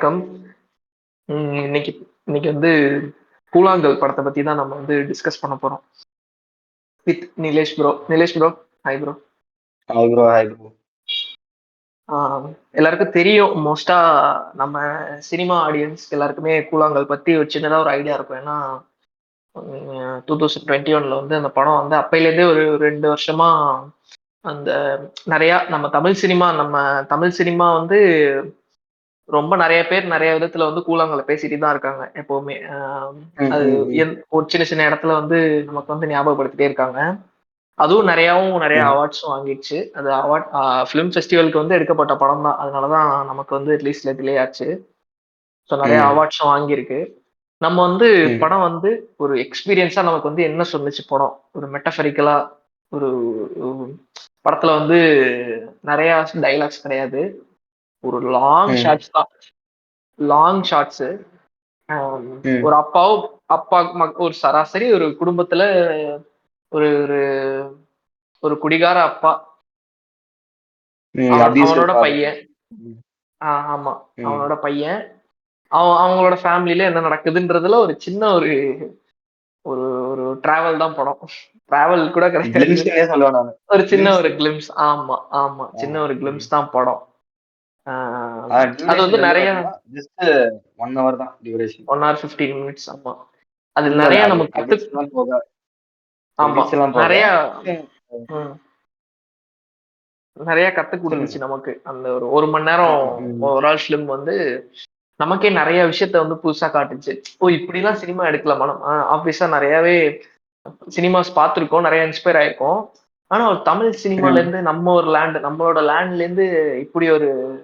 வணக்கம். இன்னைக்கு இன்னைக்கு வந்து கூழாங்கல் படத்த பத்தி தான் நம்ம டிஸ்கஸ் பண்ண போறோம். With Nilesh bro. Nilesh bro, hi bro. Hi bro, hi bro. ஆ எல்லாருக்கும் தெரியும். மோஸ்ட்டா நம்ம சினிமா ஆடியன்ஸ்க்கு எல்லாருக்குமே கூழாங்கல் பத்தி ஒரு சின்னதா ஒரு ஐடியா இருக்கும். ஏன்னா 2021ல அந்த படம் அப்பைலேருந்தே ஒரு 2 வருஷமா அந்த நெறையா நம்ம தமிழ் சினிமா ரொம்ப நெறைய பேர் நெறைய விதத்துல கூழாங்கல்ல பேசிட்டு தான் இருக்காங்க எப்பவுமே. ம், அது ம், ம், ஒரு சின்ன சின்ன இடத்துல நமக்கு ஞாபகப்படுத்திட்டே இருக்காங்க. அதுவும் நெறைய ம், அவார்ட்ஸும் வாங்கிடுச்சு. அது அவார்ட் ஃபிலிம் ஃபெஸ்டிவலுக்கு எடுக்கப்பட்ட படம் தான். அதனால தான் நமக்கு ரிலீஸ்ல டிலே ஆச்சு. ஸோ நெறைய ம், அவார்ட்ஸும் வாங்கியிருக்கு. நம்ம ம், படம் ஒரு எக்ஸ்பீரியன்ஸா நமக்கு என்ன சொல்லுச்சு படம்? ஒரு மெட்டஃபரிக்கலா ஒரு ஒரு படத்துல நெறைய டயலாக்ஸ் கிடையாது. ஒரு லாங் ம், ஷாட்ஸ் தான். Long shots. ம், ஒரு அப்பாவும் அப்பா ஒரு சராசரி ஒரு குடும்பத்துல ஒரு ஒரு ஒரு குடிகார அப்பா, அபியூசிவ் அவனோட ஃபாதர். பையன். ம், ஆமா. ம். அவனோட பையன். அவங்களோட ஃபேமிலில என்ன நடக்குதுன்றதுல ஒரு சின்ன ஒரு ஒரு ஒரு டிராவல் தான் படம். டிராவல் கூட கிடையாது. கிளிம்ஸ்னே சொல்லுவேன் நானு. ஒரு சின்ன கிளிம்ஸ். ஒரு கிளிம்ஸ். ஆமா, ஆமா. சின்ன ஒரு ம். கிளிம்ஸ் தான் படம். ஆ அது டியூரேஷன் வந்து நெறைய பாத்தீங்கன்னா, ஜஸ்ட் 1 ஹவர் தான் டியூரேஷன். 1 hour 15 minutes. ஆமா. அதில் இல்ல, இல்ல. நெறைய அது நம்ம கிரெடிட்ஸ் எல்லாம் போக ஆமா. கிரெடிட்ஸ் எல்லாம் போக நெறைய ம், ம். நெறைய கத்துக் சொல்லுங்க. குடுத்துச்சு நமக்கு. அந்த ஒரு 1 மணி நேரம் ம், ம், ஓவரால் ஃபிலிம் நமக்கே நெறைய விஷயத்த புதுசா காட்டுச்சு. ஓ! இப்படிலாம் சினிமா எடுக்கலாமா? நம்ம ஆப்வியஸா நெறையாவே சினிமாஸ் பார்த்துருக்கோம். நெறைய இன்ஸ்பயர் ஆயிருக்கோம். ஆனா ஒரு தமிழ் ம். சினிமாலேருந்து நம்ம ஒரு நம்மளோட லேண்ட்லேருந்து இப்படி ஒரு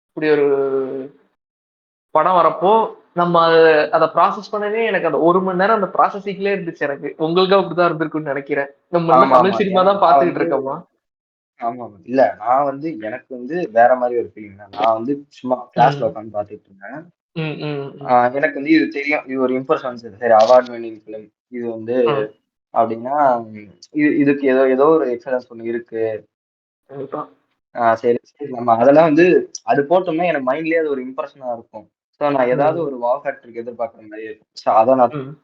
இப்படி ஒரு படம் வரப்போ, நம்ம அத ப்ராசஸ் பண்ணவே எனக்கு அந்த 1 மணி நேரம் அந்த ப்ராசஸிங்லயே இருந்துச்சு எனக்கு. உங்களுக்கும் அப்படிதான் இருந்திருக்கும்னு நெனைக்கிறேன். நம்ம என்ன ஆமாமா. தமிழ் சினிமா ஏன்னா தான் நான் பார்த்துக்கிட்டு வந்து இருக்கோமா? ஆமாமா. இல்ல நான் வந்து எனக்கு வந்து வேற மாரி ஒரு ஃபீலிங் தான். நான் வந்து சும்மா கிளாஸ்ல ம். உட்கார்ந்து பார்த்துட்டு இருந்தேன். ம், ம், ம். எனக்கு வந்து இது தெரியும். இது ஒரு இம்ப்ரெஷன்ஸ். சரி, அவார்ட் வின்னிங் ஃபிலிம். இது வந்து ம். அப்டின்னா, இதுக்கு ஏதோ ஏதோ ஒரு எக்ஸலன்ஸ் ஒண்ணு இருக்கு. கண்டிப்பா. சரி, சரி, நம்ம அதெல்லாம் வந்து அது போட்டோம்னா எனக்கு மைண்ட்லயே அது ஒரு இம்ப்ரெஷனா இருக்கும். ஸோ நான் ஏதாவது ம். ஒரு வாவ் ஃபேக்டருக்கு எதிர்பார்க்குற மாரி இருக்கும். ஸோ அத நான் ம்.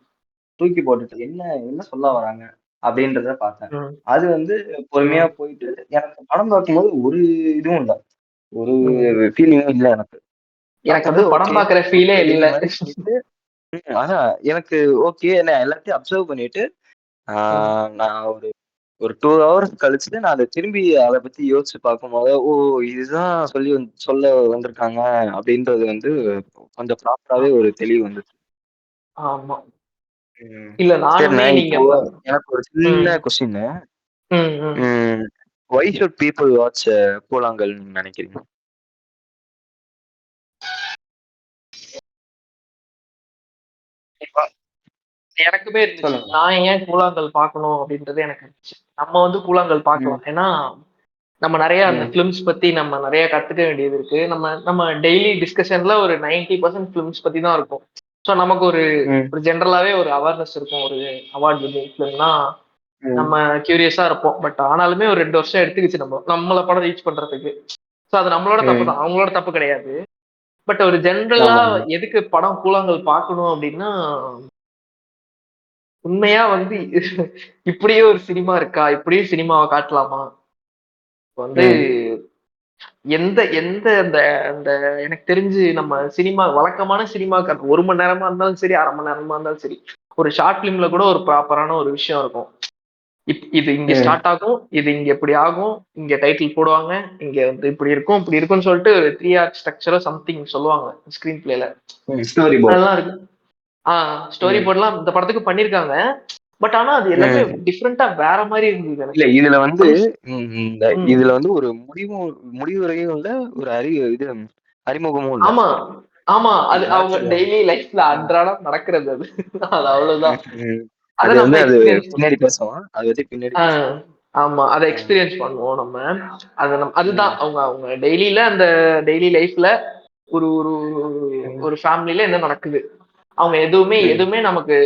தூக்கி போட்டுட்டு என்ன என்ன சொல்ல ம். வராங்க? அப்டின்றத பார்த்தேன். ம். அது வந்து பொறுமையா ம். போயிட்டு எனக்கு படம் பார்க்கும்போது ஒரு இதுவும் இல்ல. ஒரு ம். ஃபீலிங்கும் இல்ல எனக்கு. எனக்கு பார்த்துட்டு படம் ஓகே, பார்க்குற ஃபீலே இல்ல. அப்டின்ற மாரி பண்ணிட்டு அதான் எனக்கு ஓகே. நான் எல்லாத்தையும் அப்சர்வ் பண்ணிட்டு, ஆ ம். நான் ஒரு ஒரு 2 ஹவர்ஸ் கழிச்சுட்டு நான் அத திரும்பி அத பத்தி யோசிச்சு பார்க்கும்போது, ஓ! இதுதான் சொல்ல வந்திருக்காங்க அப்படின்றது வந்து கொஞ்சம் ஆ. ப்ராப்பராவே ஒரு தெளிவு வந்துச்சு. ஆமா. ம். இல்ல சரிண்ணே, நானுமே நீங்க இப்போ எனக்கு ஒரு ம். சின்ன கொஸ்டின்னு. ம். ம். ம். வை ஷுட் பீப்பிள் வாட்ச் கூழாங்கல்னு நினைக்கிறீங்க? கண்டிப்பா. எனக்குமே இருந்துச்சு. சொல்லுங்க. நான் ஏன் கூழாங்கல் பார்க்கணும் அப்படின்றது எனக்கு இருந்துச்சு. நம்ம கூழாங்கல் ம். பார்க்கலாம். ஏன்னா, நம்ம நெறைய அந்த ம். ஃபிலிம்ஸ் பத்தி நம்ம நெறைய கத்துக்க வேண்டியது இருக்கு. நம்ம நம்ம டெய்லி டிஸ்கஷன்ல ஒரு 90% ஃபிலிம்ஸ் பத்தி தான் இருக்கும். ஸோ நமக்கு ஒரு ம். ஒரு ஜெனரலாவே ஒரு அவேர்னஸ் இருக்கும். ஒரு அவார்ட் வின்னிங் ஃபிலிம்னா நம்ம ம். கியூரியஸா இருப்போம். பட் ஆனாலுமே ஒரு 2 வருஷம் எடுத்துக்கிச்சு நம்மள படம் ரீச் பண்றதுக்கு. ஸோ அது நம்மளோட தப்பு ம். தான். அவங்களோட தப்பு கிடையாது. பட் ஒரு ஜெனரலா ஆமாமா. எதுக்கு படம் கூழாங்கல் பார்க்கணும் அப்படின்னா, உண்மையா இப்படியே ஒரு சினிமா இருக்கா? இப்படியும் சினிமாவ காட்டலாமா? ம். எந்த எந்த அந்த அந்த எனக்கு தெரிஞ்சு நம்ம சினிமா வழக்கமான சினிமாக்கு 1 மணி நேரமா இருந்தாலும் சரி, 1/2 மணி நேரமா இருந்தாலும் சரி, ஒரு ஷார்ட் ஃபிலிம்ல கூட ஒரு ப்ராப்பரான ஒரு விஷயம் இருக்கும். இது இங்க ம். ஸ்டார்ட் ஆகும். இது இங்க இப்படி ஆகும். இங்க டைட்டில் போடுவாங்க. இங்க இப்படி இருக்கும், இப்படி இருக்கும்னு சொல்லிட்டு ஒரு 3 ஆர்ட் ஸ்ட்ரக்சரோ சம்திங் சொல்லுவாங்க ஸ்கிரீன் பிளேல. ம். Storyboard. அதெல்லாம் இருக்கு. ஆ ஸ்டோரி ம். போர்ட்லாம் இந்த படத்துக்கு பண்ணியிருக்காங்க. பட் ஆனா அது எல்லாமே ம். டிஃபரெண்ட்டா வேற மாரி இருந்தது இல்ல, எனக்கு. இதுல வந்து கொஞ்சம் இந்த ம். இதுல வந்து ஒரு முடிவுரையும் இல்ல, ஒரு இது அறிமுகமும் இல்ல. ஆமா, ஆமா. அது அவங்க மறைச்சிருக்காங்க. டெய்லி லைஃப்ல ம். அன்றாடம் நடக்கிறது அது. அது அவ்வளவுதான். ம். அத அது நம்ம வந்து அது எக்ஸ்பீரியன்ஸ் பின்னாடி பண்ணுவோம். பேசுவோம். அத பத்தி பின்னாடி ஆ, பேசுவோம். ஆமா. அத ஆ. எக்ஸ்பீரியன்ஸ் பண்ணுவோம் நம்ம. அதுதான் ம். அவங்க அவங்க டெய்லில அந்த டெய்லி லைஃப்ல ஒரு ஒரு ம். ஒரு ஃபேமிலில என்ன நடக்குது? அவங்க எதுவுமே ம். எதுவுமே நமக்கு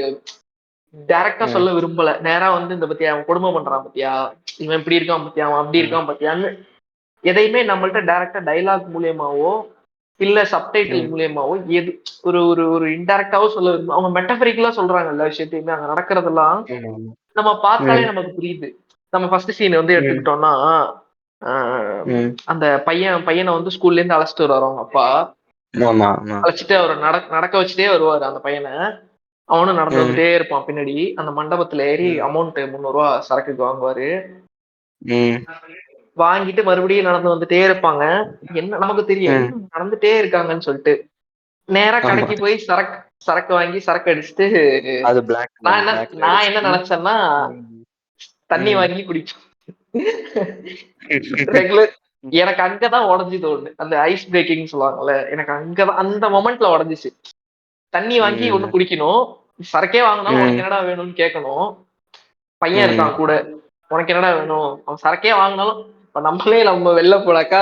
டைரக்ட்டா ம். சொல்ல விரும்பல. நேரா இந்த பாத்தியா அவன் கொடும பண்றான் பாத்தியா? இவன் இப்படி இருக்கான் பாத்தியா? அவன் அப்படி ம். இருக்கான் பாத்தியான்னு எதையுமே நம்மள்ட்ட டைரக்ட்டா டயலாக் மூலியமாவோ, இல்ல சப்டைட்டில் ம். மூலியமாவோ எது ஒரு ஒரு ஒரு இன்டைரக்டாவோ சொல்ல அவங்க மெட்டபரிக்கலா சொல்றாங்க எல்லா விஷயத்தையுமே அங்க நடக்கிறதெல்லாம் ஆமாமா. நம்ம பார்த்தாலே ம். நமக்கு புரியுது. நம்ம ஃபர்ஸ்ட் சீன் வந்து ம். எடுத்துக்கிட்டோம்னா, அ ம். அந்த பையன வந்து ஸ்கூல்ல இருந்து அழைச்சிட்டு வருவாரு அவங்க அப்பா. ஆமா, ஆமா. அழைச்சிட்டு அவர நடக்க வச்சுட்டே வருவாரு அந்த பையன. அவனும் நடந்து ம். வந்துட்டே இருப்பான் பின்னாடி. அந்த மண்டபத்துல ஏறி ம். அமௌண்ட் ரூ. 300 சரக்குக்கு வாங்குவாரு. ம். வாங்கிட்டு மறுபடியும் நடந்து வந்துட்டே இருப்பாங்க. என்ன நமக்கு தெரியும். ம். என்ன நடந்துட்டே இருக்காங்கன்னு சொல்லிட்டு. நேரா ஆமா. கடைக்கு போய் சரக்கு சரக்கு வாங்கி சரக்கு அடிச்சுட்டு அது பிளாக்ல நான் என்ன பிளாக்ல நான் என்ன அடிச்சுட்டு நெனச்சேன்னா, ம். தண்ணி ம். வாங்கி குடிப்போம். ரெகுலர் எனக்கு அங்க தான் உடைஞ்சுது ஒண்ணு. அந்த ஐஸ் பிரேக்கிங்ன்னு சொல்லுவாங்கல்ல. எனக்கு அங்க தான் அந்த மொமெண்ட்ல உடைஞ்சுச்சு. தண்ணி வாங்கி ஒண்ணு ம். குடிக்கணும். சரக்கே வாங்குனாலும் உனக்கு ம். என்னடா வேணும்னு கேட்கணும். பையன் இருக்கான் ம். கூட. உனக்கு என்னடா வேணும்? அவன் சரக்கே வாங்குனாலும் இப்ப நம்மளே நம்ம வெளில போனாக்கா,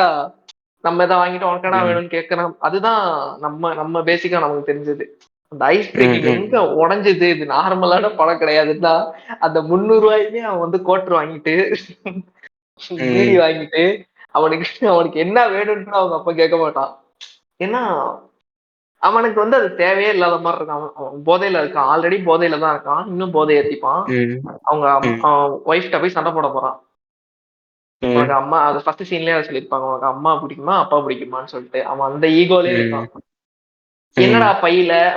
நம்ம இத வாங்கிட்டு உனக்கு என்னடா ம். வேணும்னு கேட்கணும். அதுதான் நம்ம நம்ம பேசிக்கா நமக்கு தெரிஞ்சது. அந்த ஐஸ் ம். பிரேக்கிங் எங்க ம். உடைஞ்சது? இது நார்மலான படம் கிடையாதுன்னா, அந்த ரூ. 300யுமே அவன் வந்து கோட்டர் வாங்கிட்டு, பீடி ம். வாங்கிட்டு, அவனுக்கு அவனுக்கு என்ன வேணும்னு கூட அவங்க அப்பா கேட்க மாட்டான். ஏன்னா, அவனுக்கு வந்து அது தேவையே இல்லாத மாரி இருக்கான். அவன் அவன் போதையில இருக்கான். ஆல்ரெடி போதையில தான் இருக்கான். இன்னும் போதை ஏத்திப்பான். ம். அவங்க ம். ஒய்ஃப்ட்ட போய் சண்டை போட போறான். உனக்கு ம். அம்மா அது ஃபர்ஸ்ட் சீன்லயே அத சொல்லியிருப்பாங்க. உனக்கு அம்மா பிடிக்குமா? அப்பா பிடிக்குமான்னு சொல்லிட்டு. அவன் அந்த ஈகோலயே ம். இருக்கான். என்னடா ம்.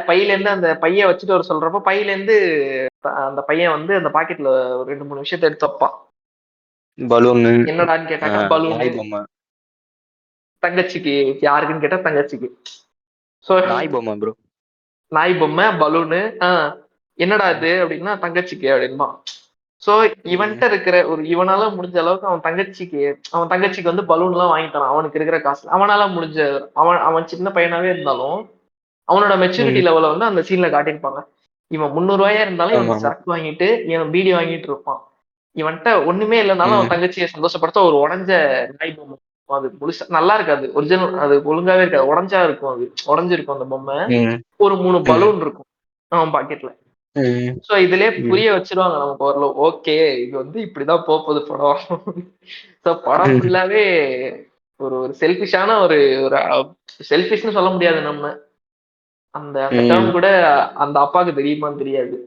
பையிலேருந்து அந்த பைய வச்சுட்டு வர சொல்றப்போ, பையிலேருந்து அந்த பையன் வந்து அந்த பாக்கெட்ல ஒரு 2, 3 விஷயத்த எடுத்து வப்பான். பலூனு, என்னடான்னு அ கேட்டாக்கா, பலூனு நாய் பொம்மை. தங்கச்சிக்கு. யாருக்குன்னு கேட்டா தங்கச்சிக்கு. சோ நாய் பொம்மை ப்ரோ. நாய் பொம்மை, பலூனு. என்னடா ம். இது? அப்படின்னா, தங்கச்சிக்கு அப்படின்பான். சோ இவன்ட்ட ம். இருக்கிற இவனால முடிஞ்ச அளவுக்கு அவன் தங்கச்சிக்கு வந்து பலூன்லாம் வாங்கி தரான். அவனுக்கு இருக்கிற காசுல. அவனால முடிஞ்ச அவன் அவன் சின்ன பையனாவே இருந்தாலும், அவனோட மெச்சூரிட்டி ம். லெவல வந்து அந்த சீன்ல காட்டியிருப்பாங்க. இவன் ரூ. 300 இருந்தாலும் இவனுக்கு ஆமாமா. சரக்கு வாங்கிட்டு, இவன் பீடி வாங்கிட்டு இருப்பான். இவன்ட்ட ஒண்ணுமே இல்லனாலும் அவன் ம். தங்கச்சிய சந்தோஷப்படுத்த ஒரு உடைஞ்ச நாய் பொம்மை. அது முழுசா நல்லா இருக்காது. ஒரிஜினல் அது ஒழுங்காவே இருக்காது. உடைஞ்சா இருக்கும் அது. உடைஞ்சிருக்கும் அந்த பொம்மை. ம். ஒரு 3 ம். பலூன் இருக்கும். அவன் பாக்கெட்ல. ம். சோ இதுலயே ம். புரிய வச்சுருவாங்க நமக்கு ஓரளவு. ஓகே. இது வந்து இப்படிதான் போப்போது படம். சோ படம் ம். ஃபுல்லாவே ஒரு ஒரு செல்ஃபிஷான ஒரு ஒரு செல்ஃபிஷ்ன்னு சொல்ல முடியாது நம்ம. அந்த அந்த டெர்ம் ம். கூட அந்த அப்பாக்கு தெரியுமான்னு தெரியாது.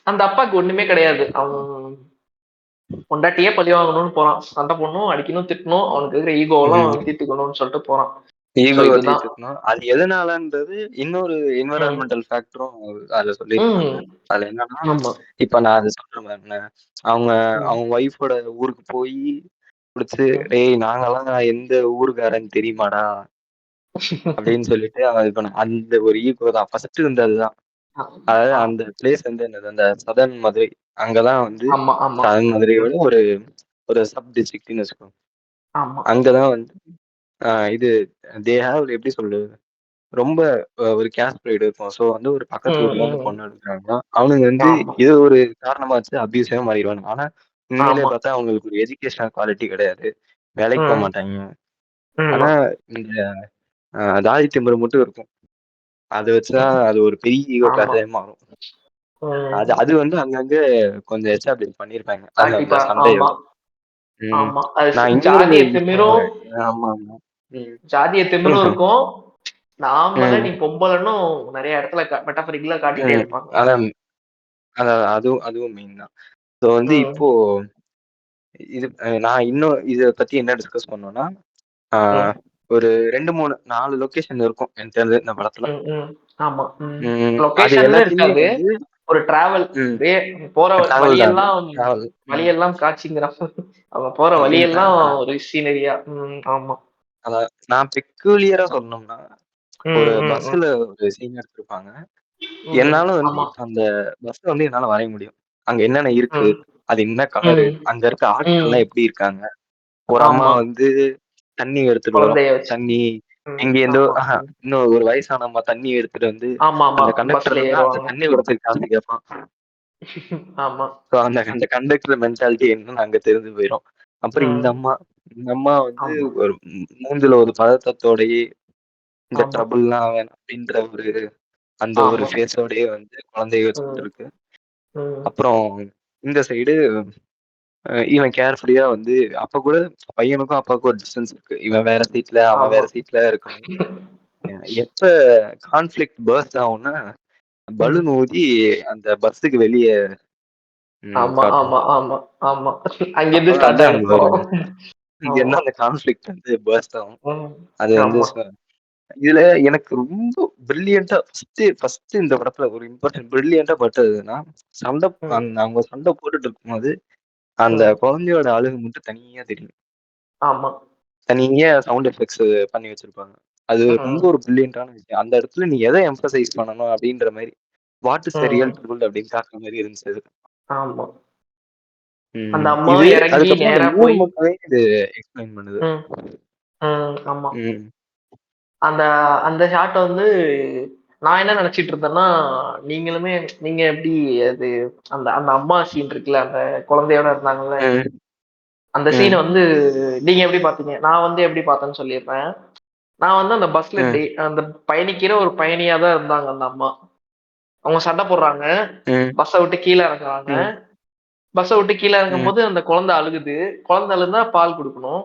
அந்த அப்பாக்கு ஒண்ணுமே கிடையாது. அவன் பொண்டாட்டியே பழி வாங்கணும்னு போறான். சண்டை போடணும், அடிக்கணும், திட்டணும். அவனுக்கு இருக்கிற ஈகோவெல்லாம் ம். அவன் தீர்த்துக்கணும்னு சொல்லிட்டு போறான். சோ ஈகோவ இதுதான். தீர்த்துக்கணும். அது எதனாலன்றது இன்னொரு ம். என்வைரன்மென்டல் ஃபேக்டரும் அதுல சொல்லியிருப்பாங்க. ம். அதுல என்னன்னா, ஆமா. இப்ப நான் அத சொல்றேன் பாருங்க. அவங்க ம். அவங்க ஒய்ஃபோட ஊருக்கு போயி குடுத்து, ம். "டேய் நாங்கலாம் எந்த ஊருக்காரன்னு தெரியுமாடா?" அப்படின்னு சொல்லிட்டு அவன் இது பண்ண அந்த ஒரு ஈகோ தான். ஃபர்ஸ்ட் இருந்தது தான். அதாவது ஆமா. அந்த பிளேஸ் வந்து என்னது, அந்த சதர்ன் மதுரை. அங்க தான் வந்து ஆமா, ஆமா. சதர்ன் ம். மதுரையோட ஒரு ஒரு சப் டிஸ்ட்ரிக்ட்ன்னு வச்சுக்கோங்க. ஆமா. அங்க தான் வந்து இது தே ஹேவ் எப்படி சொல்றது? ரொம்ப ஒரு கேஸ்ட் ப்ரைடு இருக்கும். ஸோ வந்து ஒரு பக்கத்து ம். ஊர்ல இருந்து ம். பொண்ணு எடுக்குறாங்கன்னா, அவனுங்க வந்து ஆமா. இது ஒரு காரணமா வச்சு அப்யூஸிவா மாறிருவானுங்க. ஆனா, உண்மையிலேயே ஆமா. பார்த்தா அவங்களுக்கு ஒரு எஜுகேஷனல் குவாலிட்டி கிடையாது. வேலைக்கு ம். மாட்டாய்ங்க. ஆனா, ம். இந்த ஜாதி திமிரு மட்டும் இருக்கும். அத வச்சு தான் அது ஒரு பெரிய ஈகோ ஆமா. கிளாஷாவே மாறும். அது ம். அது வந்து அங்கங்க கொஞ்சம் எஸ்டாப்ளிஷ் பண்ணியிருப்பாங்க. அது அந்த கண்டிப்பா. சண்டைய ஆமா, வச்சு. ம். ஆமா. அது நான் இன்னொரு ஜாதிய இப்போ திமிரும் ஆமாமா. ம். ஜாதிய திமிரும் சொல்லுங்க, சொல்லுங்க. இருக்கும். நார்மலா நீ ம். பொம்பளன்னும் நெறைய இடத்துல மெட்டாஃபரிக்கலா காட்டிட்டே ம். இருப்பாங்க. அதான் அதான் அதுவும் அதுவும் மெயின் தான். ஸோ வந்து ம். இப்போ இது நான் இன்னும் இத பத்தி என்ன டிஸ்கஸ் பண்ணோம்னா, ஆ ம். ஒரு 2, 3, 4 லொகேஷன் இருக்கும் எனக்கு தெரிஞ்சு இந்த படத்துல. ம். ம். ஆமா. ம். ம். அது லொகேஷன்னு எல்லாத்தையுமே இருக்காது. வந்து ஒரு டிராவல். ம். அப்படியே போற டிராவல் தான் அது. வழியெல்லாம் டிராவல். ம். வழியெல்லாம் காட்சிங்கிற அவங்க போற எப்படின்னா, வழியெல்லாம் ஒரு சீனரியா. ம். ஆமா. அதான் நான் பெக்கூலியரா சொல்லணும்னா, ம். ஒரு ம். ம். பஸ்ஸுல ஒரு சீன் எடுத்திருப்பாங்க. ம். என்னால வந்து ஆமா. இப்ப அந்த பஸ்ஸ வந்து என்னால வரைய முடியும். அங்க என்னென்ன இருக்கு? ம். அது என்ன கலரு? ம். அங்க இருக்க ம். ஆட்கள்லாம் எப்படி இருக்காங்க? ஒரு அம்மா ஆமா. வந்து தண்ணி எடுத்துட்டு வரும். குழந்தைய வச்சு. தண்ணி ம். எங்கேருந்தோ ஆமா. ம். இன்னும் ஒரு வயசான அம்மா தண்ணி எடுத்துட்டு வந்து, ஆமாமா. அந்த கண்டக்டர் பஸ்ல இருந்தா அந்த ஏறுவாங்க. தண்ணி குடத்துக்கு காசு கேட்பான். ஆமா. ஸோ அந்த அந்த கண்டக்டர் மென்டாலிட்டி என்னன்னு அங்க தெரிஞ்சு போயிரும். அப்புறம் ம். இந்த அம்மா வந்து ஆமா. ஒரு மூஞ்சில ஒரு பதட்டத்தோடயே, இந்த ஆமா. ட்ரபுள்லாம் வேணாம் அப்படின்ற ஒரு அந்த ஒரு ஆமா. ஃபேஸோடயே வந்து குழந்தைய வச்சுக்கிட்டு ம். இருக்கு. ம். அப்புறம் இந்த சைடு இவன் கேர்ஃபுல்லியா வந்து அப்ப கூட பையனுக்கும் அப்பாவுக்கும் ஒரு டிஸ்டன்ஸ் இருக்கு. இவன் வேற சீட்ல, அவன் வேற ஆமா. சீட்ல இருக்கணும். எப்ப கான்ஃபிளிக்ட் பர்ஸ்ட் ஆகும்னா ம். பலூன் ஊதி அந்த பஸ்ஸுக்கு வெளியே ஆமா, காட்டும். ஆமா, ஆமா, ஆமா. அங்கிருந்து அப்பதான் ஸ்டார்ட் வந்து அங்க ஆயிடும் ஒரு படம். இங்க ஆமா. என்ன அந்த கான்ஃபிளிக்ட் வந்து பர்ஸ்ட் ஆகும். ம். அது வந்து ஆமா. இதுல எனக்கு ரொம்ப பிரில்லியண்டா ஃபர்ஸ்ட் இந்த படத்துல ஒரு இம்பார்ட்டன்ட் பிரில்லியண்டா பட்டதுன்னா சண்டை ம். அவங்க சண்டை போட்டுட்டு இருக்கும்போது அந்த ம். குழந்தையோட அழுகு மட்டும் தனியா தெரியும். ஆமா. தனியா சவுண்ட் எஃபெக்ட்ஸ் பண்ணி வச்சிருப்பாங்க. அது ரொம்ப ம். ஒரு பிரில்லியன்ட்டான விஷயம். அந்த இடத்துல நீ எதை எம்பசைஸ் பண்ணணும் அப்படின்ற மாதிரி வாட் இஸ் த ரியல் ம். ட்ரூல் அப்படின்னு காட்டுற மாதிரி இருந்துச்சு அது. ஆமா. அந்த இது அம்மாவும் இறங்கி அதுக்கப்புறம் அந்த நேரா ஊர் போய் மக்களே இது எக்ஸ்பிளைன் பண்ணுது. ம். ம். ஆமா. ம். அந்த அந்த ஷாட் வந்து நான் என்ன நினைச்சிட்டு இருந்தேன்னா, நீங்களுமே நீங்க எப்படி அது அந்த அந்த அம்மா சீன் இருக்குல்ல, அந்த குழந்தையோட இருந்தாங்கல்ல, ம். அந்த சீன ம். வந்து நீங்க எப்படி பார்த்தீங்க? நான் வந்து எப்படி பார்த்தேன்னு சொல்லிடுறேன். நான் வந்து அந்த பஸ்ல ம். அந்த பயணிக்கிற ஒரு பயணியா தான் இருந்தாங்க அந்த அம்மா. அவங்க சண்டை போடுறாங்க. ம். பஸ்ஸ விட்டு கீழ இறங்குறாங்க. ம். பஸ்ஸ விட்டு கீழ ம். இறங்கும்போது அந்த குழந்தை அழுகுது. குழந்தை அழுதா பால் குடுக்கணும்.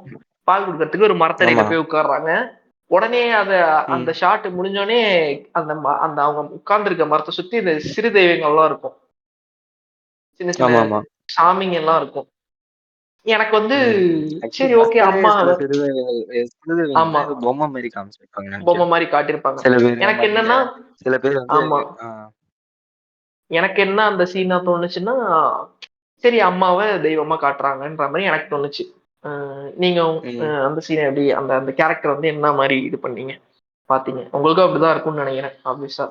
பால் குடுக்கறதுக்கு ஒரு மரத்தடியில ஆமா. போய் உட்கார்றாங்க. உடனே அந்த ம். ஷாட் முடிஞ்சோனே அந்த அவங்க உட்கார்ந்திருக்க மரத்த சுத்தி இந்த சிறு தெய்வங்கள்லாம் இருக்கும். சின்ன சின்ன ஆமாமா. சாமிங்கலாம் இருக்கும். எனக்கு வந்து ம். ஆக்சுவலி சரி ஓகே பஸ்லயே அம்மா சில சிறுத்தைகள்னா ஆமா. ஏதோ பொம்மை மாரி காமிச்சிருப்பாங்கன்னு பொம்மை நெனைக்கிறேன். மாரி காட்டியிருப்பாங்க. சில பேரு எனக்கு மயில, என்னன்னா சில பேர் வந்து ஆமா. ஆ. எனக்கு என்ன அந்த சீனா தோணுச்சுன்னா, சரி அம்மாவ தெய்வமா காட்டுறாங்கன்ற மாரி எனக்கு தோணுச்சு. அ நீங்க ம். அந்த சீன எப்படி அந்த அந்த கேரக்டர் வந்து என்ன மாரி இது பண்ணீங்க? பார்த்தீங்க? உங்களுக்கும் அப்படிதான் இருக்கும்னு நெனைக்கிறேன். ஆப்வியஸா.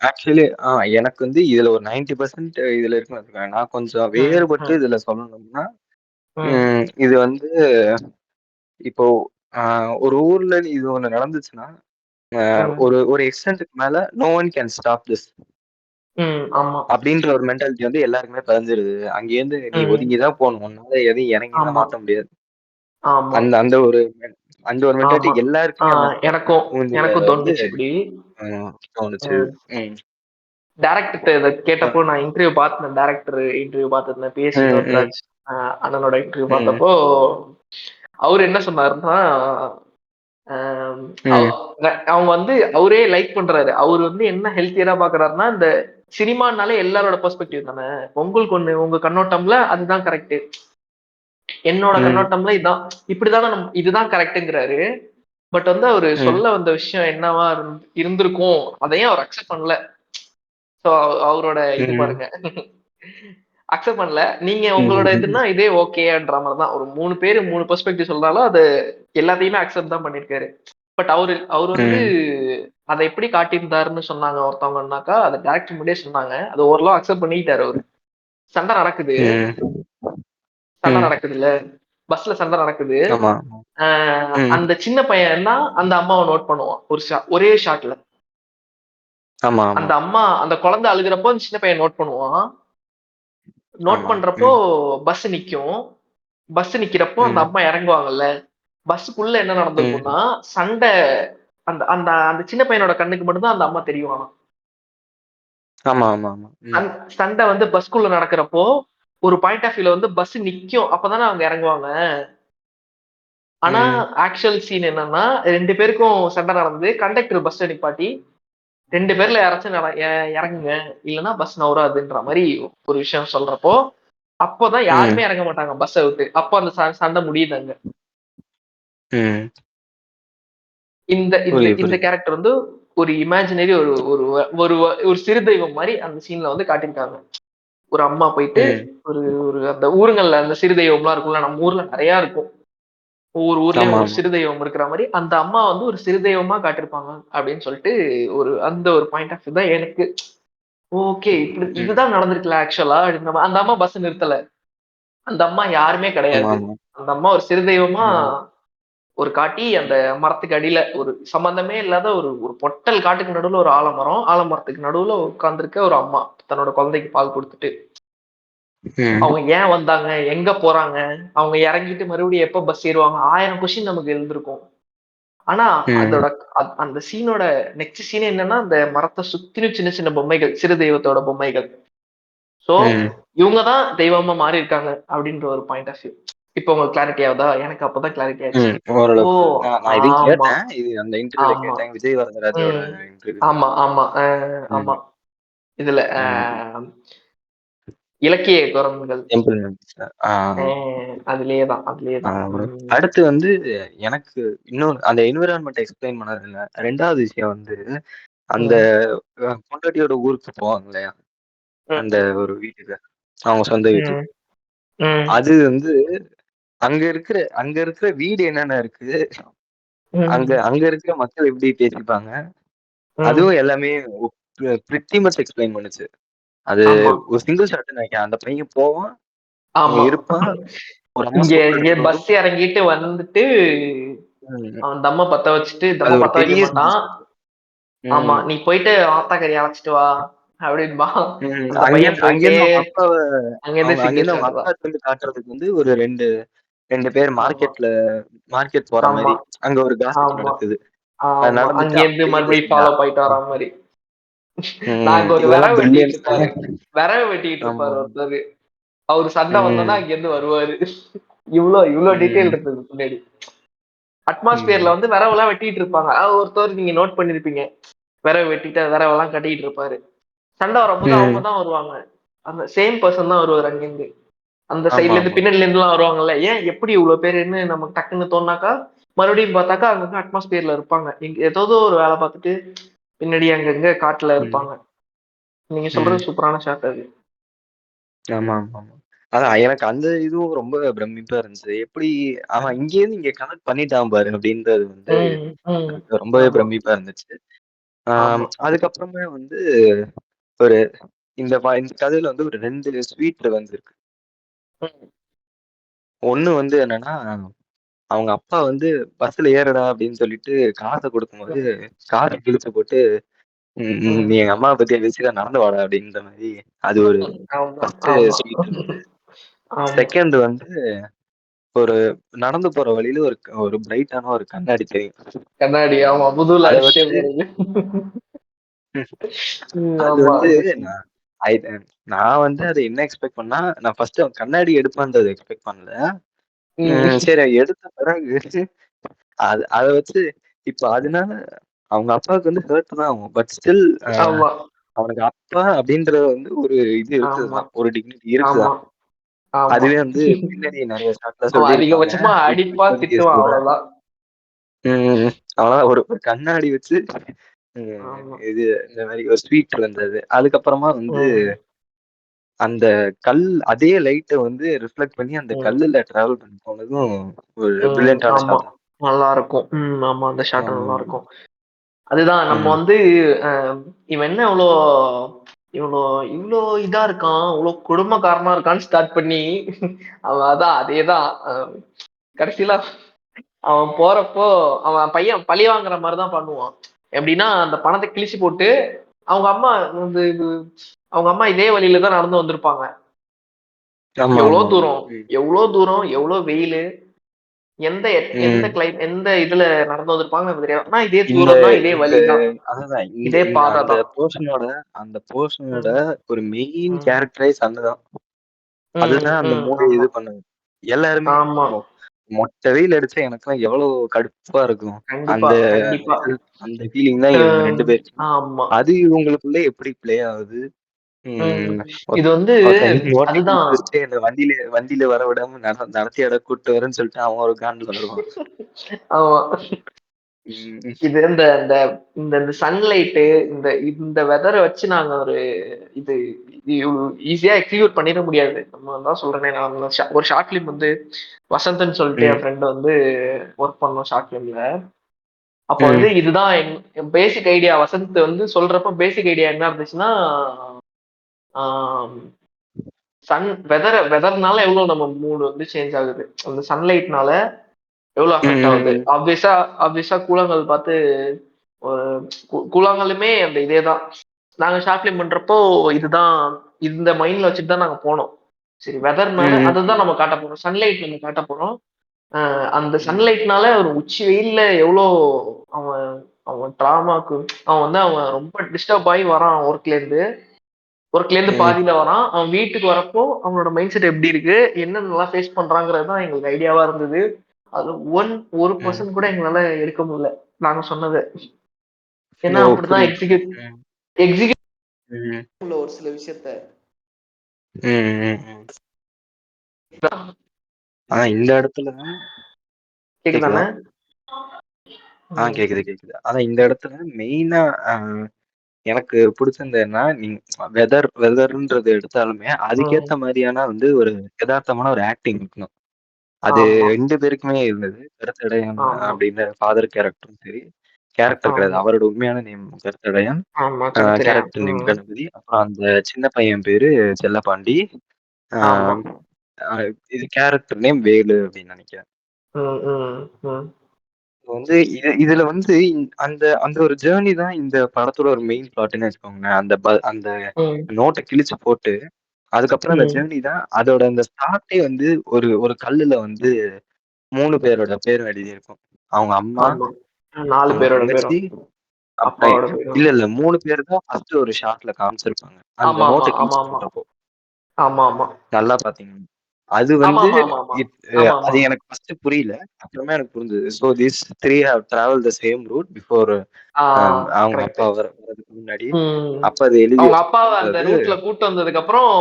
ஆக்சுவலி எனக்கு வந்து இதுல ஒரு 90% இதுல இருக்குன்னு வச்சுக்கோங்க. நான் கொஞ்சம் ம், வேறுபட்டு ம், இதுல சொல்லணும்னா, ம், இது வந்து இப்போ அ ஒரு ஊர்ல இது ஒண்ணு நடந்துச்சுன்னா, ம், ஒரு ஒரு எக்ஸ்டென்ட்க்கு மேல no one can stop this ம். ஆமா. அப்படின்ற ஒரு மென்டாலிட்டி வந்து எல்லாருக்குமே பதிஞ்சிருது. அங்கேருந்து நீ ம். ஒதுங்கி தான் போணும். உன்னால எதையும் இறங்கிலாம் ஆமா, மாத்த முடியாது. ஆமா, அந்த அந்த ஒரு அந்த ஒரு மென்டாலிட்டி ஆமா. ஆ எல்லாருக்குமே அந்த இடத்துல எனக்கும் பூந்ததுல எனக்கும் வந்து தோணுச்சு இப்படி. தோணுச்சு. ம். ம். டைரக்டர்ட்ட இத அ. கேட்டப்போ நான் இன்டர்வியூ பார்த்தேன். டைரக்டர் இன்டர்வியூ பார்த்திருந்தேன். பி.எஸ். ம். ம். வினோத்ராஜ் அண்ணனோட இன்டர்வியூ ம். பார்த்தப்போ, அவரு என்ன சொன்னாருன்னா, அம் அவ் ம். அவங்க வந்து அவரே லைக் பண்றாரு. அவரு வந்து என்ன ஹெல்த்தியரா பார்க்குறாருன்னா, இந்த சினிமானாலே எல்லாரோட பெர்ஸ்பெக்டிவ் தானே. உங்களுக்கு ஒண்ணு உங்க கண்ணோட்டம்ல அதுதான் கரெக்ட். என்னோட ம். கண்ணோட்டம்ல இதான். இப்படிதானே இதுதான் கரெக்ட்ங்கிறாரு. பட் வந்து அவரு ம். சொல்ல வந்த விஷயம் என்னவா இருந்திருக்கும். அதையும் அவர் அக்செப்ட் பண்ணல. சோ அவரோட இது ம். பாருங்க. அக்செப்ட் பண்ணல. நீங்க உங்களோட ம். இதுன்னா இதே ஓகேன்ற மாரி தான். ஒரு 3 பேரு 3 பெர்ஸ்பெக்டிவ் சொன்னாலும் அது எல்லாத்தையுமே அக்செப்ட் தான் பண்ணியிருக்காரு. பட் அவரு வந்து ம். அத எப்படி காட்டியிருந்தாருன்னு சொன்னாங்க ஒருத்தவங்கன்னாக்கா, அத டைரக்டர் முன்னாடியே சொன்னாங்க. அத ஓரளவு அக்செப்ட் பண்ணிக்கிட்டாரு அவரு. சண்டை நடக்குது. ம். சண்டை ம். நடக்குதுல்ல. பஸ்ல சண்டை நடக்குது. ஆமா. அ ம். அந்த சின்ன பையன் தான் அந்த அம்மாவ நோட் பண்ணுவான். ஒரே ஷாட்ல. ஆமா, ஆமா. அந்த குழந்தை அழுகுறப்போ அந்த சின்ன பையன் நோட் பண்ணுவான். நோட் ஆமா. பண்றப்போ ம். பஸ் நிக்கும். பஸ் நிக்கிறப்போ அந்த ம். அம்மா இறங்குவாங்கல்ல. பஸ்ஸுக்குள்ள என்ன ம். நடந்திருக்கும்னா, சண்டை அந்த அந்த அந்த சின்ன பையனோட கண்ணுக்கு மட்டும் தான் அந்த அம்மா தெரியும். ஆமா, ஆமா, ஆமா. ம். சண்டை வந்து பஸ்க்குள்ள நடக்கிறப்போ, ஒரு பாயிண்ட் ஆஃப் வியூல வந்து பஸ் நிக்கும். அப்பதானே அவங்க இறங்குவாங்க. ஆனா, ம். ஆக்சுவல் சீன் என்னன்னா, 2 பேருக்கும் சண்டை நடந்து, கண்டக்டர் பஸ்ஸ நிப்பாட்டி, 2 பேர்ல யாராச்சும் இறங்குங்க. இல்லன்னா பஸ் நவுராதுன்ற மாரி ஒரு விஷயம் சொல்றப்போ, அப்பதான் ம். யாருமே இறங்க மாட்டாங்க பஸ்ஸ விட்டு. அப்போ அந்த சண்டை முடியுது அங்க. ம். இந்த இந்த புரியுது, இந்த புரியுது. கேரக்டர் வந்து ஒரு இமேஜினரி ஒரு ஒரு ஒரு ஒரு சிறு தெய்வம் மாரி அந்த சீன்ல வந்து காட்டியிருக்காங்க. ஒரு அம்மா போயிட்டு ம். ஒரு ஒரு அந்த ஊருங்கள்ல அந்த சிறு தெய்வம்லாம் இருக்கும்ல, நம்ம ஊர்ல நெறையா இருக்கும். ஒவ்வொரு ஊர்லயும் ஒரு ஆமாமா. சிறு தெய்வம் இருக்கிற மாரி, அந்த அம்மா வந்து ஒரு சிறு தெய்வமா காட்டியிருப்பாங்க அப்படின்னு சொல்லிட்டு அந்த ஒரு பாயிண்ட் ஆஃப் வியூ தான் எனக்கு. ஓகே ம். இதுதான் நடந்திருக்குல்ல ஆக்சுவலா அப்படின்ற அந்த அம்மா பஸ் நிறுத்தல. அந்த அம்மா யாருமே கிடையாது. ஆமாமா. அந்த அம்மா ஒரு சிறு தெய்வமா ம். ஒரு காட்டி அந்த மரத்துக்கு அடியில ஒரு சம்பந்தமே இல்லாத ஒரு ஒரு பொட்டல் காட்டுக்கு நடுவுல ஒரு ஆலமரம். ஆலமரத்துக்கு நடுவுல உட்கார்ந்திருக்க ஒரு அம்மா. தன்னோட குழந்தைக்கு பால் குடுத்துட்டு. ம். அவங்க ஏன் வந்தாங்க? எங்க போறாங்க? அவங்க இறங்கிட்டு மறுபடியும் எப்ப பஸ் ஏறுவாங்க? 1000 கொஸ்டின் நமக்கு எழுந்திருக்கும். ஆனா ம். அதோட அந்த சீனோட நெக்ஸ்ட் சீன் என்னன்னா, அந்த மரத்த சுத்திலும் சின்ன சின்ன பொம்மைகள். சிறு தெய்வத்தோட பொம்மைகள். சோ ம். இவங்க தான் தெய்வமா மாறியிருக்காங்க அப்படின்ற ஒரு பாயிண்ட் ஆஃப் வியூ. இப்போ உங்களுக்கு கிளாரிட்டி ஆகுதா? எனக்கு அப்பதான் கிளாரிட்டி ஆச்சு. ஓ! ஓரளவுக்கு. நான் நான் இதையும் ஆமா, கேட்டேன். இது அந்த இன்டர்வியூல ஆமா. கேட்டேன். விஜய் வரதராஜோட ம். இன்டர்வியூல. ஆமா, ஆமா. ஆமா. ம். இதுல ம். இலக்கிய குரங்குகள். டெம்பிள் மெம்பர்ஸ்ல. அ அதிலேயே தான், அதிலேயே ஆ தான். ப்ரோ. ம். அடுத்து வந்து எனக்கு இன்னொரு அந்த என்விரான்மென்ட் எக்ஸ்பிளைன் பண்ணதுல 2வது விஷயம் வந்து, அந்த ம். பொண்டாட்டியோட ஊருக்கு போவாங்க இல்லையா? அந்த ம். ஒரு வீட்டுக்கு. அவங்க சொந்த வீட்டுக்கு. ம். ம். அது வந்து அங்க இருக்கிற வீடு என்னென்ன இருக்கு? அங்க ம். அங்க இருக்கிற மக்கள் எப்படி பேசிப்பாங்க? ம். அதுவும் எல்லாமே பிரிட்டி மச் எக்ஸ்பிளைன் பண்ணுச்சு. அது ஆமா, ஒரு சிங்கிள் ஷாட்ன்னு நெனைக்கிறேன். அந்த பையன் போவான், அங்க ஆமா. இருப்பான். ஒரு அம்மா இங்க சோறு இங்க எடுத்துட்டு வரும். பஸ் இறங்கிட்டு வந்துட்டு, ம். அவன் தம்ம பத்த வச்சுட்டு, அது தம்ம ஒரு பத்த வைக்க பெரிய சிங்கிள் மாட்டான். ஷாட். ஆமா. ம். "நீ போயிட்டு ஆத்தாக்கறி அழைச்சிட்டு வா" அப்படிம்பான். ம். அந்த பையன் அங்கேருந்து போயிட்டே அங்கேருந்து அவங்க அப்பாவ அங்கேருந்து அவங்க சிங்கிள் அங்கேருந்து அவங்க ஷாட் தான். அக்காட்ட இருந்து காட்டுறதுக்கு வந்து ஒரு 2 பேர் ஆமா, மார்க்கெட் போற ஆமா, மாரி. அங்க ஒரு காசிப் ஆமா, நடக்குது. அது ஆமா. நடந்துட்டு அங்கேருந்து அப்படியே இந்த மறுபடியும் சீன் ஃபாலோ பண்ணிட்டு வரா மாரி. ம். நாங்க ஒரு இதெல்லாம் விறகு வெட்டிட்டு பிரில்லியன்ட். இருப்பாரு. விறகு வெட்டிட்டு ஆமா. இருப்பாரு ஒருத்தரு. அவரு சண்டை வந்தோனே ம். அங்கேருந்து வருவாரு. இவ்ளோ டீட்டெயில் ம். இருந்தது பின்னாடி. அட்மாஸ்பியர்ல ம். வந்து விறகுலாம் வெட்டிட்டு இருப்பாங்க. ஒருத்தர் நீங்க நோட் பண்ணியிருப்பீங்க. விறகு வெட்டிட்டு விறகெல்லாம் கட்டிட்டு இருப்பாரு. சண்டை வரும்போது அவங்க ம். தான் வருவாங்க. அந்த சேம் பெர்சன் தான் வருவாரு அங்கேருந்து. அந்த சைட்ல இருந்து ஆமாமா. பின்னாடில இருந்துலாம் வருவாங்கல்ல. ஏன் எப்படி இவ்ளோ பேருன்னு நமக்கு டக்குன்னு தோணுனாக்கா, மறுபடியும் பார்த்தாக்கா அவங்க அட்மாஸ்பியர்ல இருப்பாங்க. ஏதோதோ ஒரு வேலை பார்த்துட்டு, பின்னாடி அங்கங்க காட்டுல ம். இருப்பாங்க. நீங்க ம். சொல்றது சூப்பரான ஷாட் அது. ஆமாமாமா. அதான் எனக்கு அந்த இதுவும் ரொம்ப பிரமிப்பா இருந்துச்சு. எப்படி அவன் இங்கேருந்து இங்க கனெக்ட் பண்ணிட்டான் பாரு அப்படின்றது வந்து ம், ம். எனக்கு ரொம்பவே ஆமா, பிரமிப்பா இருந்துச்சு. ஆமா. அதுக்கப்புறமே வந்து ஒரு இந்த கதையில வந்து ஒரு 2 ஸ்வீட் ரிவெஞ்ச் இருக்கு. ம், ஒண்ணு வந்து என்னன்னா, அவங்க அப்பா வந்து "பஸ்ல ஏறுடா" அப்படின்னு சொல்லிட்டு காச குடுக்கும்போது, ம், காச கிழிச்சு போட்டு, நீ ம். எங்க அம்மாவ பத்தி பேசிட்டா நடந்து வாடா" அப்படின்ற மாரி அது ஒரு ஆமா, ஃபர்ஸ்ட்டு ஆமா, ஸ்வீட் ரிவெஞ்ச். ஆமா. 2nd வந்து ஒரு நடந்து போற வழியில ஒரு பிரைட்டான ஒரு கண்ணாடி தெரியும். கண்ணாடி ஆமா. முதுகுல அத அடிச்சுட்டே வச்சு போறது. அது ஆமா. வந்து அந்த நான் ஐ நான் வந்து அத என்ன எக்ஸ்பெக்ட் பண்ணா, நான் ஃபர்ஸ்ட்டு அவன் கண்ணாடி எடுப்பான்றத எக்ஸ்பெக்ட் பண்ணல. ம். சரி எடுத்த பிறகு அத வச்சு இப்ப அதனால அவங்க அப்பாவுக்கு வந்து ஹர்ட் தான் ஆகும். பட் ஸ்டில் ஆமா, அவனுக்கு அப்பா அப்படின்றது வந்து ஒரு இது ஆமா, இருக்குதுதான். ஒரு டிக்னிட்டி ஆமா, இருக்குதான். ஆமா. அதுவே வந்து பின்னாடி நெறைய ஷாட்ல அவன் சொல்லியிருப்பாங்க. அதிகபட்சமா அடிப்பான், இப்போதைக்கு திட்டுவான் சொல்றேன். அவ்வளவுதான். ம். அவ்வளவுதான் ஒரு கண்ணாடி வச்சு ஆமா. இது இந்த மாரி ஒரு ஸ்வீட் இருந்தது. அதுக்கப்புறமா வந்து ம், அந்த கல் அதே லைட்ட வந்து ரிஃப்ளெக்ட் பண்ணி அந்த ம், கல்லுல டிராவல் பண்ணி போனதும் ஒரு ம். பிரில்லியன்ட்டான ஆமா. ஷாட். நல்லாருக்கும். ஆமா. அந்த ஷாட் ஆமாமா. நல்லாருக்கும். அதுதான் நம்ம ம். வந்து அ இவன் என்ன இவ்ளோ இவ்ளோ இதா இருக்கான், இவ்ளோ கொடுமைக்காரனா இருக்கான்னு ஸ்டார்ட் பண்ணி, அவன் அதான் அதேதான். கடைசில அவன் போறப்போ, அவன் பையன் பழி வாங்குற மாரி தான் பண்ணுவான். எப்படின்னா, அந்த பணத்த கிழிச்சு போட்டு, அவங்க அம்மா வந்து அவங்க அம்மா இதே வழியில தான் நடந்து வந்திருப்பாங்க. எவ்வளோ ஆமாமாமா. தூரம், ம். எவ்வளோ தூரம், எவ்வளோ வெயிலு, எந்த எந்த ம். எந்த இதுல நடந்து வந்திருப்பாங்கன்னு எனக்கு தெரியாது. ஆனா இதே இந்த தூரம் தான், இதே இந்த வழி தான், அதுதான் இந்த இதே இந்த பாதை அந்த தான். போர்ஷனோட ம், ஒரு மெயின் ம், கேரக்டரே சன்னு தான். ம், அதுதான் அந்த ம். மூவிய ஆமா, இது பண்ணுது. எல்லாருமே ஆமா. மொ மொட்டை வெயில் அடிச்சா எனக்கெல்லாம் எவ்வளோ கடுப்பா இருக்கும். கண்டிப்பா, அந்த அந்த கண்டிப்பா. இது அந்த ஃபீலிங் தான் இவங்க ம். 2 பேருக்குமே. ஆமா. அது இவங்களுக்குள்ள எப்படி ப்ளே ஆகுது? ம். ம். ஒருத் இது வந்து ஒருத்தன் நீ ஓட்டி அதுதான். குடுத்து வச்சுட்டு என்ன வண்டியில வண்டியில வர விடாம நடத்தியாடா கூட்டு வரேன்னு சொல்லிட்டு அவன் ஒரு காண்டுல வருவான். ஆமா. ம். இது இந்த இந்த இந்த இந்த சன்லைட்டு இந்த இந்த வெதர வச்சு நாங்க ஒரு இது ஈஸியா எக்ஸிக்யூட் பண்ணிட முடியாது. நம்ம தான் சொல்றேனே நான் ஒரு ஷார்ட் ஃபிலிம் வந்து வசந்த்ன்னு சொல்லிட்டு என் ம். ஃப்ரெண்ட் வந்து ஒர்க் பண்ணோம் ஷார்ட் ஃபிலிம்ல. அப்ப வந்து ம். இதுதான் என் பேசிக் ஐடியா வசந்த் வந்து சொல்றப்ப பேசிக் ஐடியா என்ன இருந்துச்சுன்னா, ஆம், வெதர்னால எவ்வளவு நம்ம மூட் வந்து சேஞ்ச் ஆகுது. அந்த சன்லைட்னால எவ்வளவு அஃபெக்ட் ஆகுது. ம். ஆப்வியஸா கூழாங்கல் பார்த்து ஒரு கூழாங்கல்லுமே அந்த இதேதான். நாங்க ஷார்ட் ஃபிலிம் பண்றப்போ இதுதான் இந்த மைண்ட்ல வச்சுட்டு தான் நாங்க போனோம். சரி வெதர்னால ம். அதுதான் நம்ம காட்ட போறோம். சன்லைட் நம்ம காட்ட போறோம். அந்த ம். சன்லைட்னால ஒரு உச்சி வெயில்ல எவ்வளோ அவன் அவன் ட்ராமாக்கு அவன் ரொம்ப டிஸ்டர்ப் ஆகி வரான் ஒர்க்ல இருந்து. ஒர்க்ல இருந்து ம். பாதியில வரான். அவன் வீட்டுக்கு வரப்போ அவனோட மைண்ட் செட் எப்படி இருக்கு, என்னென்னலாம் ஃபேஸ் பண்றாங்கிறது தான் எங்களுக்கு ஐடியாவா இருந்தது. அது ஒரு ம். பெர்சன்ட் கூட எங்களால எடுக்க முடியல நாங்க சொன்னதை. ஏன்னா ஓ! அப்படிதான் புரியுது. ம். எக்ஸிக்யூட் ம். உள்ள ஒரு சில விஷயத்த. ம். ம். ம். இந்த இடத்துல கேக்குதா? கேக்குதானே? ம். கேக்குது, கேக்குது. இந்த இடத்துல மெயினா எனக்கு பிடிச்சிருந்ததுன்னா, நீங்க வெதர்ன்றது எடுத்தாலுமே, அதுக்கேத்த ம். மாரியான வந்து ஒரு எதார்த்தமான ஒரு ஆக்டிங் இருக்கணும். அது ஆமா 2 பேருக்குமே இருந்தது. கருத்தடையான் ஆமா அப்படின்ற ஃபாதர் கேரக்டரும் சரி, கேரக்டர் கிடையாது. ஆமா அவரோட உண்மையான நேம் கருத்தடையான். ஆமா கருத்துரையான். கேரக்டர் நேம் ம். கணபதி. அப்புறம் அந்த சின்ன பையன் பேரு செல்லப்பாண்டி. ஆ ஆமா. அ இது கேரக்டர் நேம் வேலு அப்படின்னு நெனைக்கிறேன். ம். ம். ம். வந்து இதுல வந்து அந்த அந்த ஒரு ஜேர்னி தான் இந்த படத்தோட ஒரு மெயின் பிளாட்ன்னு வச்சுக்கோங்களேன். அந்த ம். நோட்ட கிழிச்சு போட்டு, அதுக்கப்புறம் அந்த ம். ஜேர்னி தான் அதோட அந்த ஸ்டார்ட்டே வந்து ஒரு ஒரு கல்லுல வந்து 3 பேரோட பேரும் எழுதியிருக்கும். அவங்க அம்மா, ஆமா. 4 அவங்க பேரோட தங்கச்சி, பேரும். அப்புறம் அப்பாவோட பேரும். இல்ல, இல்ல 3 பேர் தான் ஃபர்ஸ்ட் ஒரு ஷாட்ல காமிச்சிருப்பாங்க. அந்த ஆமா ஆமா நோட்ட ஆமா கிழிச்சு ஆமா போட்டப்போ. ஆமா ஆமா நல்லா பார்த்தீங்கன்னா. அது ஆமா வந்து ஆமா ஆமா ஆமா இட் ஆமா ஆமா. அது எனக்கு ஃபர்ஸ்ட் புரியல. அப்புறமா எனக்கு புரிஞ்சது. So these 3 have traveled the same route before ஆ அவங்க கரெக்ட். அப்பா வர்றதுக்கு முன்னாடி. ம். அப்ப அது எழுதி அவங்க அப்பாவ அந்த வச்சிருப்பாங்கன்றது ரூட்ல கூட்டு வந்ததுக்கு அப்புறம்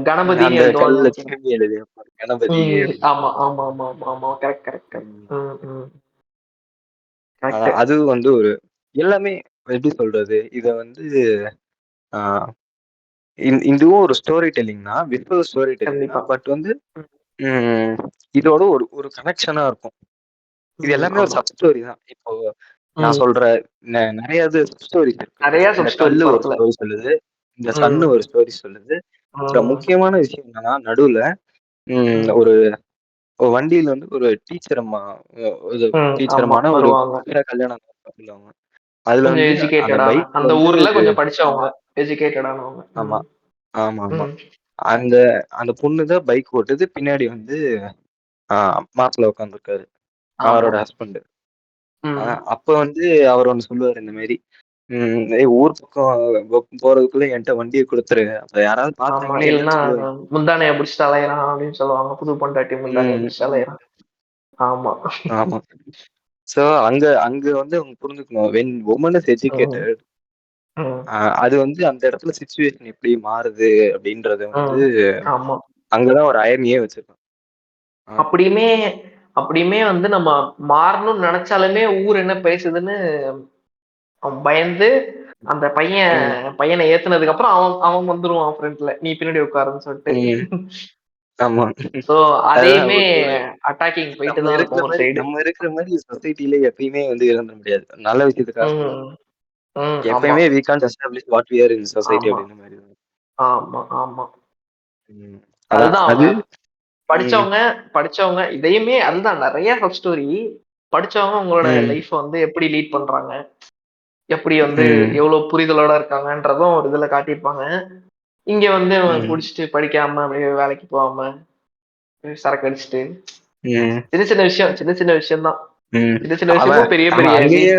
கணபதின்னு அந்த எழுதுவாங்கன்னு கல்லுல நினைக்கிறேன். திரும்பி எழுதியிருப்பாரு. கணபதி ம். அப்படின்னு. ஆமா ஆமா ஆமா ஆமா ஆமா கரெக்ட் கரெக்ட் கரெக்ட். ம். ம். ம். கரெக்ட். அது வந்து ஒரு எல்லாமே எப்படி சொல்றது? இத வந்து ஆ இதுவும் ஒரு ஸ்டோரி டெல்லிங் தான். விர்ச்சுவல் ஸ்டோரி டெல்லிங் கண்டிப்பா. தான். பட் வந்து ம். ம் இதோட ஒரு ஒரு கனெக்ஷனா இருக்கும். இது ம். எல்லாமே ஒரு ஆமா. சப் ஸ்டோரி தான். இப்போ நான் ம். சொல்ற நெறைய இது சப் ஸ்டோரிஸ் இருக்கு. நெறைய இந்த சப் ஸ்டோரி கல்லு ஒரு படத்துல. ஸ்டோரி சொல்லுது. இந்த சன்னு ம். ஒரு ஸ்டோரி சொல்லுது. இதுல ம். முக்கியமான விஷயம் என்னன்னா, நடுவுல ம். ஒரு ஒரு வண்டியில வந்து ஒரு டீச்சர் அம்மா ஒரு ம். டீச்சர் ஆமா அம்மான்னா ஒரு வருவாங்க. கல்யாணம் சொல்லுவாங்க. அதுல கொஞ்சம் வந்து அந்த எஜுகேட்டடான பைக்ல அந்த வந்து ஊர்ல கொஞ்சம் படிச்சவங்க. எஜுகேட்டடானவங்க. ஆமா, ம். ஆமாமா. ம். அந்த அந்த பொண்ணு தான் பைக் ஓட்டுது. பின்னாடி வந்து ஆ மாப்பிள உட்காந்துருக்காரு. ஆமா. அவரோட ஹஸ்பண்ட். அ ம். அப்ப வந்து அவர் ஒண்ணு சொல்லுவாரு இந்த மாரி. "ஏய் ஊர் பக்கம் போறதுக்குள்ள என்ட்ட வண்டிய குடுத்துரு. அப்ப யாராவது ஆமா. பார்த்தாங்கன்னா இல்லன்னா என்னன்னு சொல்லுவாய்ங்க." முந்தானைய புடிச்சுட்டு அலையறான் அப்படின்னு சொல்லுவாங்க. புது பொண்டாட்டி முந்தானைய ம், புடிச்சுட்டு ம். அலையறான். ஆமா. ஆமா. சோ அங்க அங்க வந்து அவங்க புரிஞ்சுக்கணும். வென் வுமன் இஸ் ம். எஜுகேட்டட் ம். அது வந்து அந்த இடத்துல சிச்சுவேஷன் எப்படி மாறுது அப்படின்றத வந்து ம். ஆமா. அங்க தான் ஒரு அயர்னியே வச்சிருக்கான். ஆ. அப்படியுமே அப்படியுமே வந்து நம்ம மாறணும்னு நெனச்சாலுமே ஊர் என்ன பேசுதுன்னு அவன் பயந்து அந்த ம், பையன ஏத்துனதுக்கு அப்புறம் அவன் அவன் வந்துருவான் ஃப்ரண்ட்ல. நீ பின்னாடி உட்காருன்னு சொல்லிட்டு. ம். ஆமா. சோ அதான் அதையுமே ஒரு அட்டாக்கிங் போயிட்டு தான் இருக்கும் ஒரு சைடு. நம்ம இருக்கிற மாரி சொசைட்டில எப்பயுமே வந்து இருந்துற முடியாது. நல்ல விஷயத்துக்காக சொல்றேன். ம். ம். ஆமா. எப்பயுமே we can't establish what we are in society ஆமா. அப்படின்ற மாரி தான். ஆமா. ஆமா. ம். அதான் அதுதான் அவங்க அது ம், படிச்சவங்க படிச்சவங்க இதையுமே அதுதான் நெறைய சப் ஸ்டோரி. படிச்சவங்க உங்களோட ம், லைஃப் வந்து எப்படி லீட் பண்றாங்க? எப்படி வந்து ம், எவ்வளவு புரிதலோட இருக்காங்கன்றதும் ஒரு இதுல காட்டியிருப்பாங்க. இங்க வந்து அவன் ம், குடிச்சிட்டு படிக்காம அப்படியே வேலைக்கு போகாம சரக்கு அடிச்சுட்டு ம், சின்ன சின்ன விஷயம் சின்ன சின்ன விஷயம் தான். ம். சின்ன சின்ன அவன் விஷயமும் பெரிய அவன் பெரிய அங்கேயே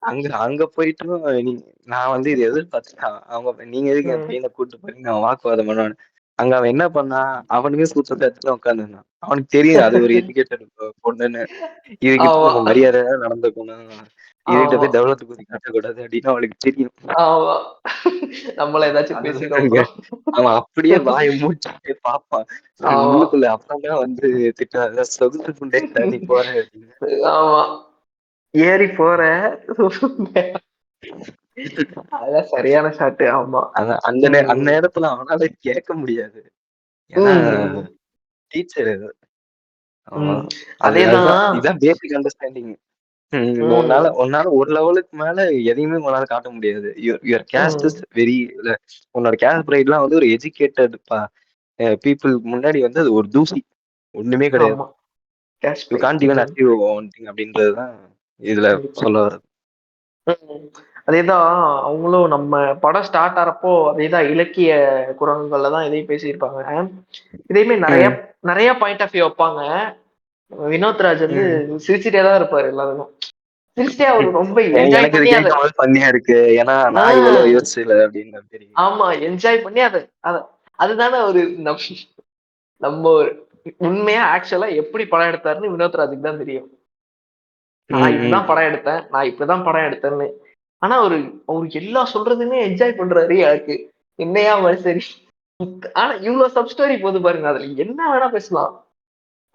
நீதி. அங்க போயிட்டும் நீ நான் வந்து இத எதிர்பார்த்தேன். அவங்க நீங்க எதுக்கு என் ம். பையன கூட்டு போறீங்கன்னு அவன் வாக்குவாதம் பண்ணுவான். அங்க அவன் என்ன பண்ணான்? அவனுமே சூத்திரத்த எடுத்துட்டு உட்கார்ந்திருந்தான். அவனுக்கு தெரியும் அது ஒரு எஜுகேட்டட் பொண்ணுன்னு. இதுகிட்ட ஆமா, நம்ம மரியாதையா நடந்துக்கணும். இதுகிட்ட ஆமா, போய் தவுலத்து குதி காட்டக்கூடாது அப்படின்னு அவனுக்கு தெரியும். ஆமா. நம்மள ஏதாச்சும் பேசிட அதுதாங்க. போறோம். அவன் அப்படியே வாய மூடிட்டு பார்ப்பான். ஆமா, உள்ளுக்குள்ள அப்பதான் வந்து திட்டுவான். "சொகுசு புண்டையடா நீ போற" அப்படின்னு. ஆமா. ஏறி போற. அதெல்லாம் சரியான ஷாட்டு. ஆமா. அதான் அந்த ம். நேரத்துல அவனால கேட்க முடியாது. ஏன்னா ம். டீச்சர் அது. ஆமா. ம். அதேதான். அதுதான் இதான் பேசிக் அண்டர்ஸ்டாண்டிங். உன்னால ம். உன்னால ஒரு லெவலுக்கு மேல எதையுமே உன்னால காட்ட முடியாது. யுவர் கேஸ்ட் இஸ் ம். வெரி இல்ல உன்னோட கேஸ்ட் பிரைட்லாம் வந்து ஒரு எஜுகேட்டட் பீப்பிள் முன்னாடி வந்து அது ஒரு தூசி. ஒண்ணுமே கிடையாது. ஆமா. Cash you price. Can't even ம். அச்சீவ் ஒன் திங் அப்படின்றது தான் இதுல கண்டிப்பா. சொல்ல வர்றது. ம். அதேதான் அவங்களும் நம்ம படம் ஸ்டார்ட் ஆறப்போ அதேதான் இலக்கிய குரல்கள்ல தான் இதையும் பேசியிருப்பாங்க. இதையுமே நெறைய ம், நெறைய பாயிண்ட் ஆஃப் வியூ வைப்பாங்க. வினோத் ராஜ் வந்து ம், சிரிச்சுட்டே தான் இருப்பாரு எல்லாருக்கும். சிரிச்சிட்டே அவரு ரொம்ப என்ஜாய் எனக்கு இது பண்ணி அத கேட்கும்போது ஃபன்னியா இருக்கு. ஏன்னா நான் இவ்வளவு ஆ யோசிச்சல அப்படின்னு தெரியும். ஆமா என்ஜாய் பண்ணி அத அதுதானே ஒரு நம்ம ஒரு உண்மையா ஆக்சுவலா எப்படி படம் எடுத்தாருன்னு வினோத் ராஜுக்கு தான் தெரியும். நான் ம், ம், இப்படிதான் படம் எடுத்தேன், நான் இப்படிதான் படம் எடுத்தேன்னு. ஆனா அவரு எல்லா சொல்றதுமே என்ஜாய் பண்றாரு. எனக்கு என்னையா மனுஷரி. ஆனா இவ்வளவு சப் ஸ்டோரி போது பாருங்க. அதுல என்ன வேணா பேசலாம்.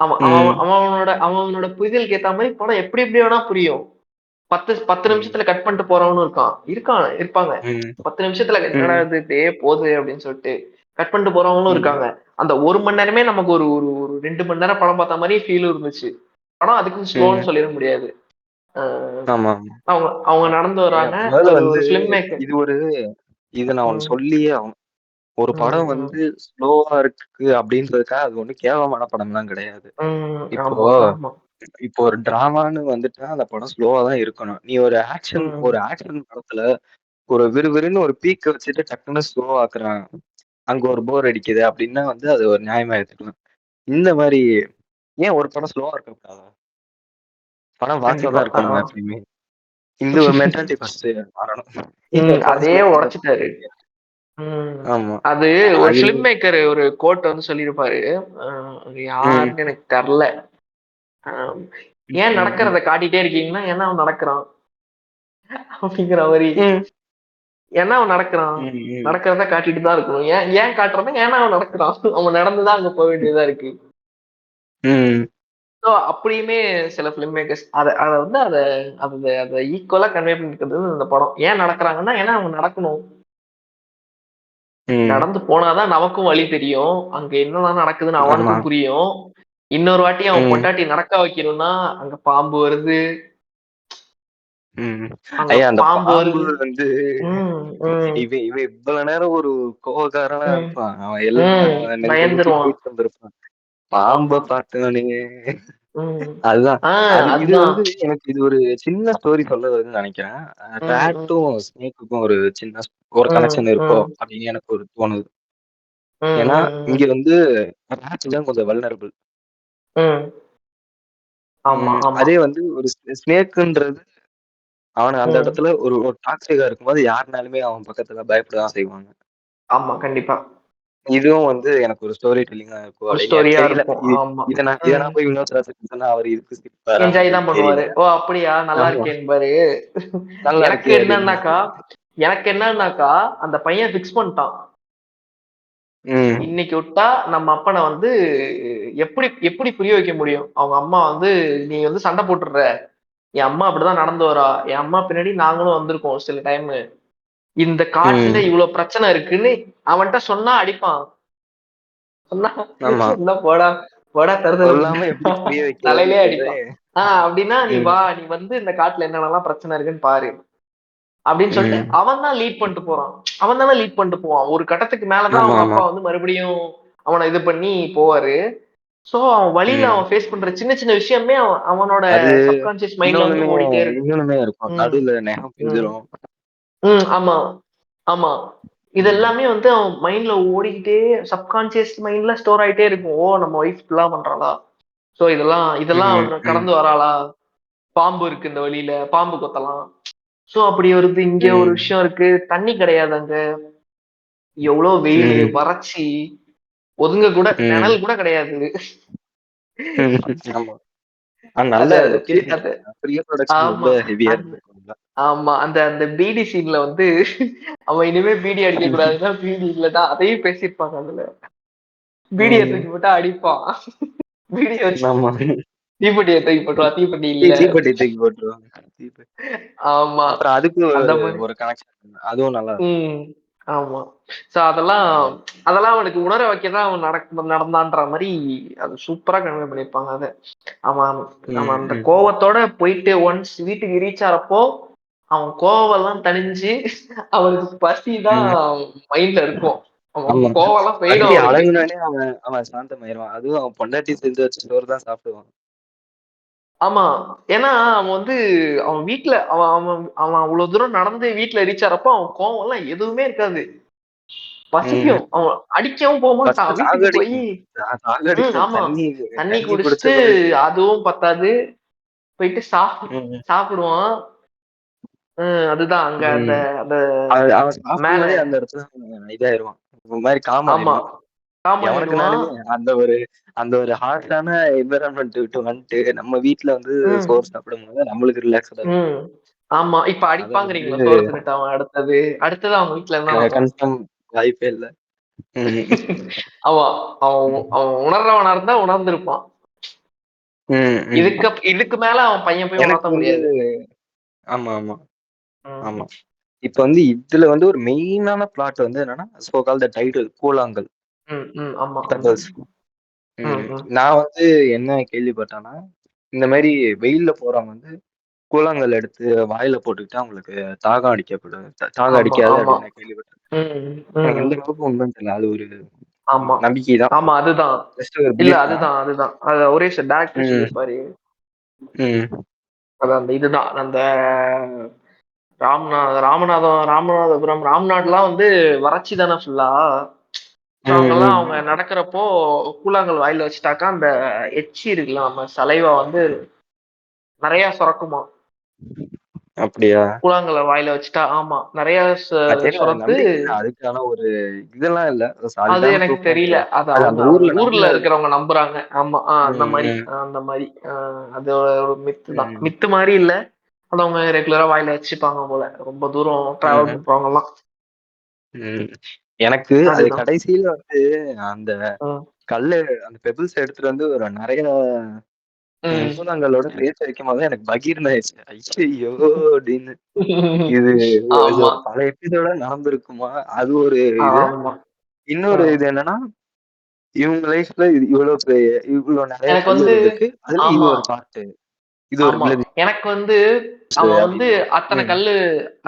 அவன் அவன் ம், அவனோட அவனோட புரிதலுக்கு ஏத்த மாதிரி படம் எப்படி எப்படி வேணா புரியும். 10 ம், நிமிஷத்துல கட் பண்ணிட்டு போறவனும் இருப்பாங்க. ம், 10 நிமிஷத்துல என்னடா ம், இது இப்படியே போகுது அப்படின்னு சொல்லிட்டு கட் பண்ணிட்டு போறவங்களும் ம், இருக்காங்க. அந்த 1 மணி நேரமே நமக்கு ஒரு ஒரு ஒரு 2 மணி நேரம் படம் பார்த்த மாதிரி ஃபீல் இருந்துச்சு. படம் அதுக்கு ம். ஸ்லோன்னு சொல்லிட முடியாது. அஹ் ஆமா, ஆமா. அவங்க அவங்க நடந்து வராங்க. முதல்ல ஒரு வந்து ஒரு ஃபிலிம் மேக்கர். இது ஒரு இத நான் ஒண்ணு ம், சொல்லியே ஆகணும். ஒரு படம் ம், வந்து ஸ்லோவா இருக்கு அப்படின்றதுக்காக அது ஒண்ணும் கேவலமான படம்லாம் கிடையாது. இப்போ ஆமா, ஆமா. இப்போ ஒரு டிராமான்னு வந்துட்டா அந்த படம் ஸ்லோவா தான் இருக்கணும். நீ ஒரு ம், ஆக்ஷன் படத்துல ஒரு விறுவிறுன்னு ஒரு பீக்க வச்சுட்டு டக்குன்னு ஸ்லோ ஆக்குறான். அங்க ஒரு போர் அடிக்குது அப்படின்னா வந்து அது ஒரு நியாயமா எடுத்துக்கலாம். இந்த மாரி ஏன் ஒரு படம் ஸ்லோவா இருக்கக்கூடாதா? படம் ஃபாஸ்ட்டா கண்டிப்பா. தான் இருக்கணுமா எப்பயுமே? இந்த ஒரு மென்டாலிட்டி ஃபர்ஸ்ட் மாறணும். ஏன் படம் அதையே ஸ்லோவா இருந்தா உடைச்சிட்டாரு. ம். ஆமா. அது ஒரு அது ஃபிலிம் மேக்கர் ஒரு கோட் வந்து சொல்லியிருப்பாரு. அது ம், யாருன்னு எனக்கு தெர்ல. அ ஏன் ம், ம், நடக்கிறத காட்டிட்டே இருக்கீங்கன்னா, ஏன்னா அவன் நடக்குறான். அப்படிங்கிற மாரி. ம், ஏன்னா அவன் நடக்குறான். ம், ம், நடக்கிறத காட்டிட்டு தான் இருக்கணும். ஏன் ஏன் காட்டுறன்னா, ஏன்னா அவன் நடக்குறான். அவன் நடந்து தான் அங்க போ வேண்டியதா இருக்கு. ம், ஸோ அப்படியுமே சில ஃபிலிம் மேக்கர்ஸ் அத அத வந்து அத அத அத ஈக்குவலா கன்வே பண்ணியிருக்கிறது இந்த படம். ஏன் நடக்குறாங்கன்னா, ஏன்னா அவங்க நடக்கணும். ம். நடந்து போனா தான் நமக்கும் வழி தெரியும். அங்க என்னலாம் நடக்குதுன்னு ஆமா. அவனுக்கும் புரியும். இன்னொரு வாட்டி அவன் ம், பொண்டாட்டிய நடக்க வைக்கணும்னா, அங்க பாம்பு வருது. ம். அங்க ஐயா அந்த பாம்பு பாம்பு வருது. வந்து ம், ம், இவன் இவன் இவ்வளவு நேரம் ஒரு கோவக்காரனா ம், இருப்பான். அவன் எல்லாம் ம். நெஞ்ச விட்டு பயந்துருவான். போயிட்டு வந்திருப்பான். பாம்ப ஆமா. பார்த்தோனே ம். அதுதான். ஆ இது அதுதான். வந்து எனக்கு இது ஒரு சின்ன ஸ்டோரி சொல்ல வருதுன்னு நெனைக்கிறேன். ம், ம், ராட்டும், ஸ்னேக்குக்கும் ஒரு சின்ன ஒரு ம், கனெக்ஷன் இருக்கோ! ம், அப்படின்னு எனக்கு ஒரு தோணுது. ம், ஏன்னா, ம், இங்க ம், வந்து ராட் தான் கொஞ்சம் வல்னரபிள். ம். ஆமா, ஆமா. அதே வந்து ஒரு ஸ்னேக்குன்றது அவன அந்த ம். இடத்துல ஒரு ஒரு டாக்ஸிக்கா இருக்கும்போது யாருனாலுமே அவன் பக்கத்துல பயப்பட தான் செய்வாங்க. ஆமா, கண்டிப்பா. இதுவும் வந்து எனக்கு ஒரு ஸ்டோரி டெல்லிங்கா இருக்கும் ஒரு அப்படின்னு எனக்கு ஸ்டோரியா தெரியல. இருக்கும். ஆமா. இத ம். நான் போய் வினோத் ராஜுக்கு சொன்னா அவரு இதுக்கு சிரிப்பாரா என்ஜாய் தான் அப்படின்னு தெரியல. பண்ணுவாரு. ஓ! அப்படியா? நல்லா ஆமா. இருக்கேன்பாரு. நல்லா எனக்கு இருக்கே அப்படின்னுவாரு. என்னன்னாக்கா எனக்கு என்னன்னாக்கா, அந்த பையன் ஃபிக்ஸ் பண்ணிட்டான். ம். இன்னைக்கு விட்டா நம்ம அப்பன வந்து எப்படி எப்படி புரிய வைக்க முடியும்? அவங்க அம்மா வந்து நீ வந்து சண்டை போட்டுடுற. என் அம்மா அப்படிதான் நடந்து வரா. என் அம்மா பின்னாடி நாங்களும் வந்திருக்கோம் சில டைமு. இந்த காட்டுல ம். இவ்ளோ பிரச்சனை இருக்குன்னு அவன்ட்ட சொன்னா அடிப்பான். சொன்னா ஆமா. சொன்னா போடா போடா தருதல சொல்லாம எப்படி புரிய தலையிலேயே வைக்கிறதுன்றதே அடிப்பான். அப்படின்னா நீ ம். வா, நீ வந்து இந்த காட்டுல என்னென்னலாம் பிரச்சனை இருக்குன்னு பாரு. அப்படின்னு சொல்லிட்டு ம். அவன் தான் லீட் பண்ணிட்டு போறான். அவன் தானே லீட் பண்ணிட்டு போவான். ஒரு கட்டத்துக்கு மேலதான் ஆமா, அவங்க ஆமா. அப்பா வந்து மறுபடியும் அவன இது பண்ணி போவாரு. சோ அவன் வழியில ம். அவன் ஃபேஸ் பண்ற சின்ன சின்ன விஷயமே அவனோட அது சப்கான்சியஸ் மைண்ட்ல வந்து இன்னொன்னுமே ஓடிட்டே இருக்கும். இன்னொன்னுமே இருக்கும். ம், நடுவுல நெகம் ம், பிஞ்சிரும். ஆமா, ஆமா. இது ம். எல்லாமே வந்து அவன் மைண்ட்ல ஓடிக்கிட்டே சப்கான்சியஸ் மைண்ட்ல ஸ்டோர் ஆயிட்டே இருக்கும். ஓ! நம்ம ஒய்ஃப் இப்படிலாம் பண்றாளா? சோ இதெல்லாம் இதெல்லாம் ம். அவ ம். கடந்து வராளா? பாம்பு இருக்கு இந்த வழியில. பாம்பு கொத்தலாம். சோ அப்படி வருது. இங்க ஒரு ம். விஷயம் இருக்கு. தண்ணி கிடையாது அங்க. எவ்வளோ வெயிலு, ம். வறட்சி, ஒதுங்க கூட ம். நிழல் கூட கிடையாது. ம். ஆமா. நல்ல அந்த அந்த லொகேஷன் அந்த ப்ரீ புரொடக்ஷன் ரொம்ப ஆமா. ஹெவியா அந் இருந்திருக்கும்ல. ஆமா. அந்த அந்த பீடி சீன்ல வந்து அவன் இனிமே பீடி அடிக்கக் கூடாதுன்னா, பீடி இல்லன்னா அதையும் பேசியிருப்பாங்க அதுல. பீடிய ம். தூக்கி போட்டா அடிப்பான். பீடிய வச்சு ஆமா. தீப்பெட்டிய தூக்கி போட்டுருவான். தீப்பெட்டி இல்ல. தீப்பெட்டி தூக்கி போட்டுருவாங்க. ஆமா. அப்புறம் அதுக்கு அந்த மாரி. ஒரு கனெக்ஷன். அதுவும் நல்லா இருக்கும். ம். ஆமா. சோ அதெல்லாம் ம். அதெல்லாம் அவனுக்கு உணர வைக்க தான் அவன் நடந்தான்ற மாரி அது சூப்பரா கன்வே பண்ணியிருப்பாங்க அத. அவன் அவன் ம். அந்த ம். கோவத்தோட போயிட்டு ஒன்ஸ் வீட்டுக்கு ரீச் ஆறப்போ, அவன் கோவம்லாம் தணிஞ்சு அவனுக்கு பசி தான் ம். மைண்ட்ல இருக்கும். அவன் ஆமா. கோவம்லாம் போயிடும் பசி அவனுக்கு. அடங்குனோனே அவன் அவன் சாந்தமாயிருவான். அதுவும் அவன் பொண்டாட்டி செஞ்சு வச்ச சோறு தான் சாப்பிடுவான். ஆமா. ஏன்னா அவன் வந்து அவன் வீட்ல அவன் அவன் அவன் அவ்வளவு தூரம் நடந்து வீட்ல ரீச் ஆறப்போ அவன் கோவம்லாம் எதுவுமே இருக்காது. ம். பசிக்கும். அவன் அடிக்கவும் போமாட்டான். ஃபர்ஸ்ட்டு வீட்டுக்கு போயி சாகடிக்கும். சாகடிக்கும். ஆமா. தண்ணி தண்ணி கஞ்சி குடிச்ச குடிச்சுட்டு பிறகு அதுவும் பத்தாது. போயிட்டு ம். சாப்பிடுவான். அதுதான் அங்க அந்த ம். அந்த அவன் மேல. சாப்பிடும்போதே அந்த இடத்துல இதாயிருவான். ஒரு மாரி காம் ஆமா, ஆயிருவான். காம் ஆயிடுவான். எவனுக்குனாலுமே அந்த ஒரு ஹார்ஷான என்விரான்மென்ட் விட்டு வந்துட்டு, நம்ம வீட்ல வந்து ம், சோறு சாப்பிடும்போது நம்மளுக்கு ரிலாக்ஸ்டா இருக்கும். ம். ஆமா. இப்ப அத வந்து அடிப்பாங்கிறீங்களா சோறு தின்னுட்டு அவன் அடுத்தது? அடுத்தது அவங்க வீட்ல என்ன நடக்கும்? கன்ஃபார்ம் வாய்ப்பே இல்ல. ம். அவன் அவன் அவன் உணர்றவனா இருந்தா உணர்ந்திருப்பான். ம், ம். இதுக்கு மேல அவன் பையன் போய் எனக்கு உணர்த்த வந்து முடியாது. ஆமா, ஆமா, ஆமா. ம், இப்ப வந்து இதுல வந்து ஒரு மெயினான பிளாட் வந்து என்னன்னா, சோ கால்ட் த டைட்டில் கூழாங்கல். ம், ம். ஆமா, ஆமா. பெப்பல்ஸ். ம், ம். ம். நான் வந்து என்ன கேள்விப்பட்டேன்னா, இந்த மாரி வெயில்ல போறவங்க வந்து கூழாங்கல் எடுத்து வாயில போட்டுக்கிட்டா அவங்களுக்கு தாகம் அடிக்கப்படும். தாகம் ஆமா, அடிக்காது ஆமா. அப்படின்னு நான் கேள்விப்பட்டேன். ம், எனக்கு ம். எந்த அளவுக்கு உண்மைன்னு தெரியல. அது ஒரு ஆமா. நம்பிக்கை தான். ஆமா. அதுதான். ஜஸ்ட் ஒரு இல்ல பிலீஃப் தான். அதுதான், அதுதான். அத ஒரே டைரக்டர் ம், சொல்லியிருப்பாரு. ம், அது அந்த இதுதான். அந்த ராமநாதபுரம், ராம்நாட்லாம் வந்து வறட்சி தானே ஃபுல்லா. ஸோ ம், அங்கெல்லாம் அவங்க ம். நடக்கிறப்போ கூழாங்கல் வாயில வச்சுட்டாக்கா, அந்த எச்சி இருக்குல்ல நம்ம சலைவா வந்து நெறைய சுரக்குமாம். அப்படியா? கூழாங்கல்ல வாயில வச்சுட்டா. ஆமா. நெறைய அது தெரியல. அது சுரத்து. நம்பிக்கை தான். அதுக்கான ஒரு இதெல்லாம் இல்ல. அது சாலிடான எனக்கு ப்ரூஃப்லாம் தெரியல. கிடையாது. அது அது அவங்க அந்த அவங்க ஊர்ல ஊர்ல நம்பினது. இருக்கிறவங்க நம்புறாங்க. ஆமா. அந்த ம், மாரி ம், அந்த மாரி. அது ஒரு மித்து தான். ம், மித்து மாரி இல்ல. அத அவங்க ரெகுலரா வாயில வச்சுப்பாங்க போல. ரொம்ப தூரம் டிராவல் ம், பண்றவங்கலாம். ம். எனக்கு அது அதுதான். கடைசியில வந்து அந்த ம். கல்லு அந்த பெபிள்ஸ் எடுத்துட்டு வந்து ஒரு நெறைய ம். கூழாங்கல்லோட சேர்த்து வைக்கும்போது தான் எனக்கு பகீர்னு ஆயிடுச்சு. ஐயய்யோ! அப்படின்னு. இது இது ஆமா, ஒரு பல எபிசோடா நடந்திருக்குமா? அது ஒரு இது. ஆமா. இன்னொரு ம். இது என்னன்னா, இவங்க லைஃப்ல இது இவ்ளோ நெறைய எனக்கு கல் வந்து இருந்திருக்கு. அதுல இது ஆமா, ஒரு பார்ட்டு. இது ஒரு ஆமா. கிளிம்ஸ் எனக்கு வந்து அவன் வந்து அப்படின்னு. அத்தன ம். கல்லு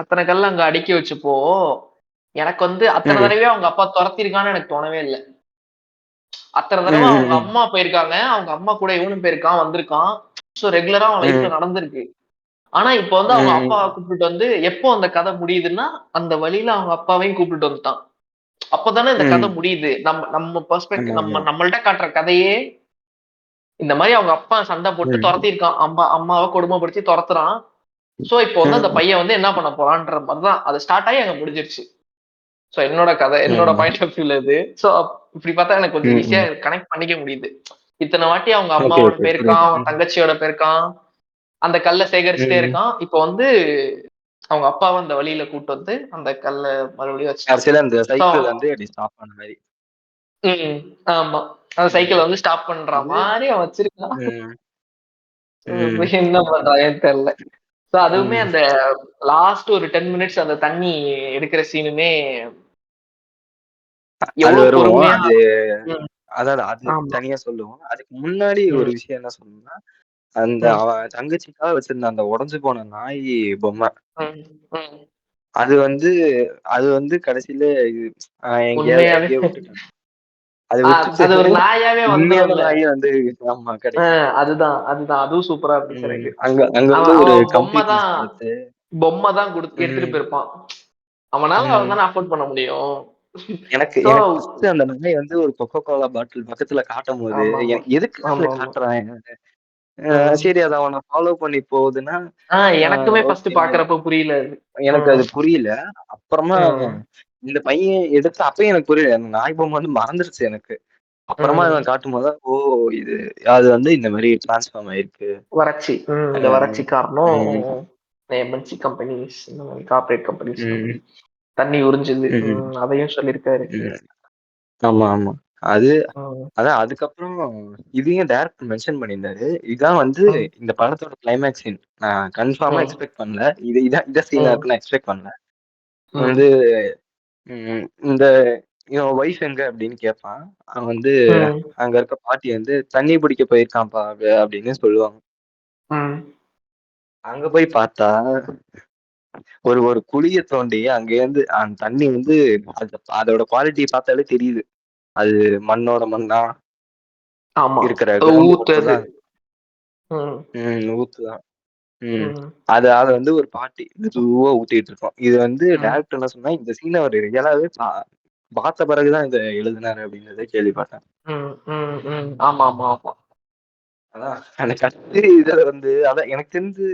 அத்தன கல்லு அங்க அடுக்கி வச்சப்போ, எனக்கு வந்து அத்தன ம். தடவையா அவங்க அப்பா தொரத்தியிருக்கான்னு எனக்கு தோணவே இல்ல. அத்தன ம். தடவ அவங்க ம். அம்மா போயிருக்காங்க. அவங்க அம்மா கூட இவனும் போயிருக்கான், வந்திருக்கான். ஸோ ரெகுலரா அவன் லைஃப்ல ம். நடந்திருக்கு. ஆனா இப்ப வந்து அவங்க ம். அப்பாவ கூப்பிட்டுட்டு வந்து எப்போ அந்த கதை முடியுதுன்னா, அந்த வழியில அவங்க அப்பாவையும் கூப்பிட்டுட்டு வந்துட்டான். அப்பதானே இந்த கதை ம். முடியுது. நம்ம நம்ம பெர்ஸ்பெக்டிவ் ஆமாமா. நம்மள்ட்ட காட்டுற கதையே இந்த மாரி அவங்க அப்பா சண்டை போட்டு ம். தொரத்தியிருக்கான். அம்மாவ கொடுமைப்படுத்தி தொரத்துறான். சோ இப்போ வந்து அந்த ம். பையன் வந்து என்ன பண்ண போறான்ற மாரி தான். அது ஸ்டார்ட் ஆகி அங்க முடிஞ்சிருச்சு. சோ என்னோட கதை, என்னோட ம். பாயிண்ட் ஆஃப் வியூல இது. சோ இப்படி பார்த்தா எனக்கு கொஞ்சம் ம். ஈஸியா ம். கனெக்ட் பண்ணிக்க முடியுது. இத்தன வாட்டி அவங்க ஓகே, அம்மாவோட ஓகே. போயிருக்கான், புரியுது. அவன் ம். தங்கச்சியோட போயிருக்கான். அந்த கல்ல சேகரிச்சுட்டே ம். இருக்கான். இப்போ வந்து அவங்க அப்பாவ அந்த வழியில கூட்டு வந்து அந்த கல்ல மறுபடியும் வச்சுட்டான். கடைசியில அந்த சோ சைக்கிள் வந்து அப்படி ஸ்டாப் ஆன மாரி. ம். ஆமா. அந்த சைக்கிள ம். வந்து ஸ்டாப் பண்ற அது மாரி அவன் வச்சிருக்கான். ம். ம். என்ன பண்றாங்கன்னு தெரியல. சோ அதுவுமே ம். அந்த லாஸ்ட் ஒரு 10 மினிட்ஸ் அந்த தண்ணி எடுக்கிற சீனுமே அது எவ்வளவு வருவோம். பொறுமையா. அது ம். அதான் அது ஆமா. தனியா சொல்லுவோம். அதுக்கு முன்னாடி ஒரு ம். விஷயம் என்ன சொல்லணும்னா, அந்த ம். அவன் தங்கச்சிக்காக வச்சிருந்த அந்த உடைஞ்சு போன நாய் பொம்மை. ம். ம். அது வந்து அது வந்து கடைசியில இது உண்மையாவே எங்கேயோ விட்டுட்டாங்க. அத விட்டுட்டு அது ஒரு நாயாவே உண்மையான வந்துரும்ல. நாயே வந்து ஆமா அ கிடைக்கும். அதுதான். அதுவும் சூப்பரா இருந்துச்சு ம். எனக்கு. அங்க அங்க வந்து அவன் ஒரு அவன் கம்ப்ளீட்னஸ் குடுத்து பொம்மை தான் எடுத்துட்டு ம். போயிருப்பான். அவனால ம். அவன்தானே அஃபோர்ட் பண்ண முடியும். எனக்கு சோ எனக்கு ஃபர்ஸ்ட் அந்த நாய் வந்து ஒரு கொக்கோ கோலா பாட்டில் பக்கத்துல காட்டும்போது, ஆமாமா. எதுக்கு அதுல ஆமாமா. காட்டுறான்? ம். சரி அத அவன ஃபாலோ பண்ணி போகுதுன்னா, அ எனக்குமே ஃபர்ஸ்ட் ஓகே. பாக்குறப்ப புரியல அது. எனக்கு ம். அது புரியல. அப்புறமா ம். இந்த பையன் எடுத்து அப்பயும் எனக்கு புரியல. அந்த நாய் பொம்மை வந்து மறந்துருச்சு எனக்கு. அப்புறமா ம். இவன் காட்டும்போது தான், ஓ! இது அது வந்து இந்த மாரி ட்ரான்ஸ்ஃபார்ம் ஆயிருக்கு. வறட்சி. இந்த அ வறட்சி காரணம் ம். எம்என்சி கம்பெனிஸ் இந்த மாரி கார்ப்பரேட் கம்பெனிஸ் இந்த ம். மாரி தண்ணி உறிஞ்சுது. ம். அதையும் சொல்லியிருக்காரு. ம். ஆமா, ஆமா. அது ம். அதான் அதுக்கப்புறம் இதையும் டைரக்டர் மென்ஷன் பண்ணியிருந்தாரு. இதான் வந்து ம். இந்த படத்தோட கிளைமாக்ஸ் சீன். நான் கன்ஃபார்மா ம். எக்ஸ்பெக்ட் பண்ணல. இதான் சீனா ம். இருக்குன்னு நான் எக்ஸ்பெக்ட் பண்ணல. ம். வந்து இந்த இவன் ஒய்ஃப் எங்க அப்படின்னு கேட்பான். அவன் வந்து ம். அங்க இருக்க பாட்டி வந்து தண்ணி பிடிக்க போயிருக்கான்ப்பா அப்படின்னு சொல்லுவாங்க. ம். அங்க போய் பார்த்தா ஒரு ஒரு குழிய தோண்டி அங்கேருந்து அந்த தண்ணி வந்து அதோட குவாலிட்டிய பார்த்தாலே தெரியுது. அது மண்ணோட மண்ணா ஆமா. இருக்கிற கிரவுண்ட் வாட்டர் ஊத்துது. தான். ம். ஊத்து தான். ம். ம். அத வந்து ஒரு பாட்டி மெதுவா ஊத்திட்டு இருக்கும். இது வந்து ம். டைரக்டர் என்ன சொன்னா, இந்த சீன அவரு ரியலாவே பார்த்த பிறகு தான் இத எழுதினாரு அப்படிங்கிறத கேள்விப்பட்டேன். ம். ம். ம். ஆமாமா. ஆமா. அதான் அந்த கடைசி இதுல வந்து அதான் எனக்கு தெரிஞ்சு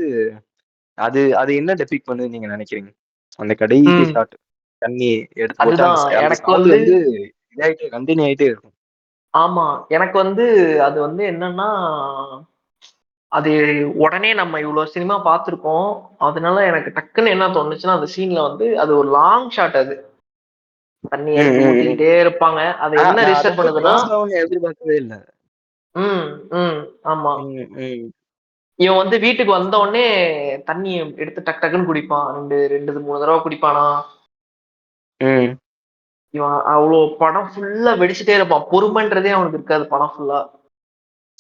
அது அது என்ன டெபிக் பண்ணுன்னு நீங்க நினைக்கிறீங்க? அந்த கடைசி ம். ஷாட் தண்ணி எடுத்து போட்டு அந்த அதுதான் அந்த எனக்கு சவுண்ட் வந்து வந்து இதாயிட்டே கண்டினியூ ஆயிட்டே இருக்கும். ஆமா. எனக்கு வந்து அது வந்து என்னன்னா, அது உடனே நம்ம இவ்ளோ சினிமா பார்த்துருக்கோம். அதனால எனக்கு டக்குன்னு என்ன தோணுச்சுன்னா, அந்த சீன்ல வந்து அது ஒரு லாங் ஷாட் அது. தண்ணிய ம், எடுத்து ம், ம். ஊத்திக்கிட்டே இருப்பாங்க. அது என்ன நான் அது ரிஜிஸ்டர் அவ்வளவு பண்ணுதுன்னா க்ளோஸ் ஆகும்னு எதிர்பார்க்கவே இல்ல. ம், ம். ஆமா. ம், ம், இவன் வந்து வீட்டுக்கு வந்த உடனே தண்ணிய எடுத்து டக் டக்குன்னு குடிப்பான். 2, 3 தடவ குடிப்பானா? ம். இவன் அவ்ளோ படம் ஃபுல்லா வெடிச்சிட்டே இருப்பான். பொறுமைன்றதே அவனுக்கு இருக்காது படம் ஃபுல்லா.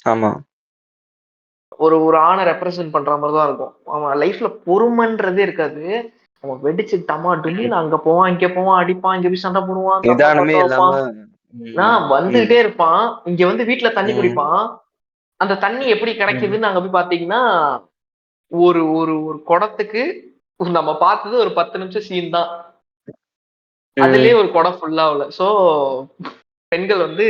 ஆமா. ஒரு ஒரு ஆண ரெப்ரசன்ட் பண்ற மாரி தான் இருக்கும். அவன் லைஃப்ல பொறுமைன்றதே இருக்காது. அவன் வெடிச்சு டமா ம். டுமின்னு அங்க போவான், இங்க போவான், அடிப்பான், இங்க போய் சண்டை போடுவான், தப்பா நிதானமே பத்த இல்லாம வைப்பான். ம், ம், வந்துகிட்டே இருப்பான். இங்க வந்து வீட்ல தண்ணி ம், குடிப்பான். அந்த தண்ணி எப்படி ம், கிடைக்குதுன்னு அங்க போய் பார்த்தீங்கன்னா, ஒரு ஒரு ஒரு குடத்துக்கு நம்ம பார்த்தது ஒரு 10 நிமிஷம் சீன் தான். அதிலேயே ம், ஒரு குடம் ஃபுல் ஆவல. சோ பெண்கள் வந்து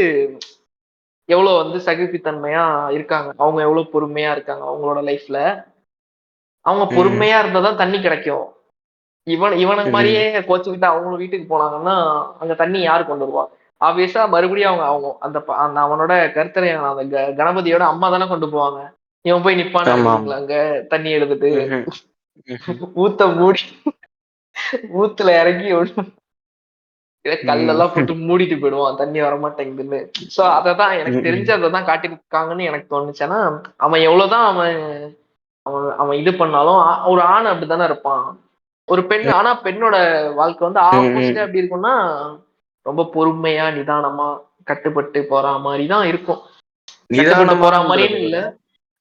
எவ்வளோ வந்து சகிப்புத்தன்மையா இருக்காங்க. அவங்க எவ்வளோ பொறுமையா இருக்காங்க அவங்களோட லைஃப்ல. அவங்க ம், பொறுமையா இருந்தா தான் தண்ணி கிடைக்கும். இவன ம். மாரியே கோச்சுக்கிட்டு அவங்களும் வீட்டுக்கு போனாங்கன்னா, அங்க தண்ணி யாரு கொண்டு வருவா? ஆப்வியஸா மறுபடியும் அவங்க அவங்க அந்த அவனோட கருத்தரையான அந்த கணபதியோட அம்மா தானே கொண்டு போவாங்க. இவன் போய் நிப்பான்னு ஆமாமா. நினைக்கிறீங்களா அங்க தண்ணி எடுத்துட்டு? ம்ஹ்ம். ம்ஹ்ம். ஊத்த மூடி ஊத்துல இறக்கி ம். கல்லெல்லாம் போட்டு மூடிட்டு போயிடுவான். தண்ணி வரமாட்டேங்குதுன்னு. சோ அததான் எனக்கு தெரிஞ்சு ம். அததான் காட்டியிருக்காங்கன்னு எனக்கு தோணுச்சு. ஏன்னா, அவன் எவ்வளவுதான் அவன் அவன் அவன் இது பண்ணாலும், ஒரு ஆண் அப்படித்தானே இருப்பான். ஒரு பெண் ம். ஆனா பெண்ணோட வாழ்க்கை வந்து ஆப்போசிட்டா ம். எப்படி இருக்கும்னா, ரொம்ப பொறுமையா, நிதானமா, கட்டுப்பட்டு போறா மாரி தான் இருக்கும். கட்டுப்பட்டு போறா நிதானமான்றத மாரின்னு விட, இல்ல.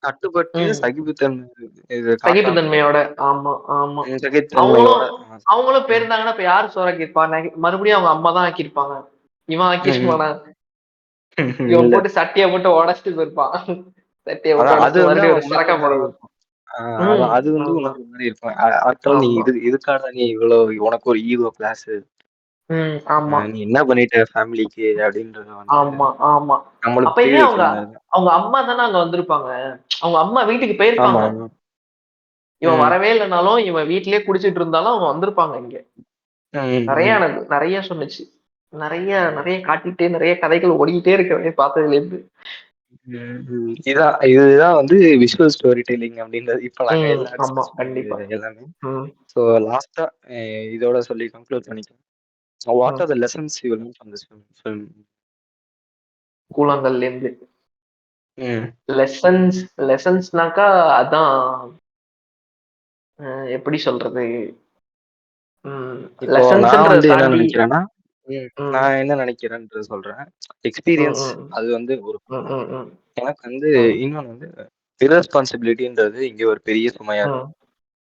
கட்டுப்பட்டு ம். சகிப்புத்தன்மை இது காட்டாம சகிப்புத்தன்மையோட. ஆமா, ஆமா. அவங்களும் சகிப்புத்தன்மையோட அவங்களும் ம். போயிருந்தாங்கன்னா, இப்ப யாரு சோறு ஆக்கியிருப்பா? மறுபடியும் அவங்க அம்மா தான் ஆக்கியிருப்பாங்க. இவன் ம். ஆக்கியிருப்பானா? இவன் இல்ல. போட்டு சட்டிய போட்டு உடைச்சிட்டு போயிருப்பான். சட்டிய போட்டு அதான் அது உடைச்சிட்டு வந்து மறுபடியும் ஒரு அவன் உணர்ற சரக்கா மாரி போடணும். இருக்கும். அதான் ம். அது வந்து ஆமா, உணர்ற மாரி இருக்கும். ஆஃப்டர் ஆல் நீ ஆமா. இதுக்காடா நீ இவ்வளோ உனக்கு ஒரு ஈகோ கிளாஸு. ம். ஆமா, நீ என்ன பண்ணிட்ட ஃபேமிலிக்கு அப்படின்றத வந்து ஆமா, ஆமா. நம்மளுக்கு புரிய அப்பயுமே அவங்க வைக்கிற மாரி தான். அவங்க அம்மா தானே அங்க வந்திருப்பாங்க. அவங்க அம்மா வீட்டுக்கு ஆமா, போயிருப்பாங்க. ஆமா. இவன் ம். வரவே இல்லனாலும், இவன் வீட்லயே குடிச்சிட்டு இருந்தாலும் அவங்க வந்திருப்பாங்க இங்க. ம். நெறைய ம். எனக்கு நெறைய சொன்னுச்சு. நெறைய நெறைய காட்டிட்டே நெறைய கதைகள் ஓடிக்கிட்டே இருக்கு பார்த்ததுலேருந்து. ம். இதுதான் வந்து விஷுவல் ஸ்டோரி டெல்லிங் அப்படின்றது. இப்ப நாங்க ம். எல்லாம் ஆமா. டிஸ்கஸ் கண்டிப்பா. பண்ணது எல்லாமே. ம். ஸோ லாஸ்ட்டா இதோட சொல்லி கன்க்ளூட் பண்ணிக்கலாம். What hmm. Are the lessons you learn from this film? கூழாங்கல்லேருந்து. ம். லெசன்ஸ் லெசன்ஸ்னாக்கா அதான் எப்படி சொல்றது? ம். இப்போ நான் லெசன்ஸ்ன்றத வந்து என்ன தாண்டி நினைக்கிறேன்னா, ம். நான் என்ன நினைக்கிறேன்றத சொல்றேன். ம். எக்ஸ்பீரியன்ஸ் ம். அது வந்து ஒரு ம். ம். ம். எனக்கு வந்து ம். இன்னொன்னு வந்து இர்ரெஸ்பான்சிபிலிட்டின்றது இங்க ஒரு பெரிய சுமையா இருக்கு. ம்.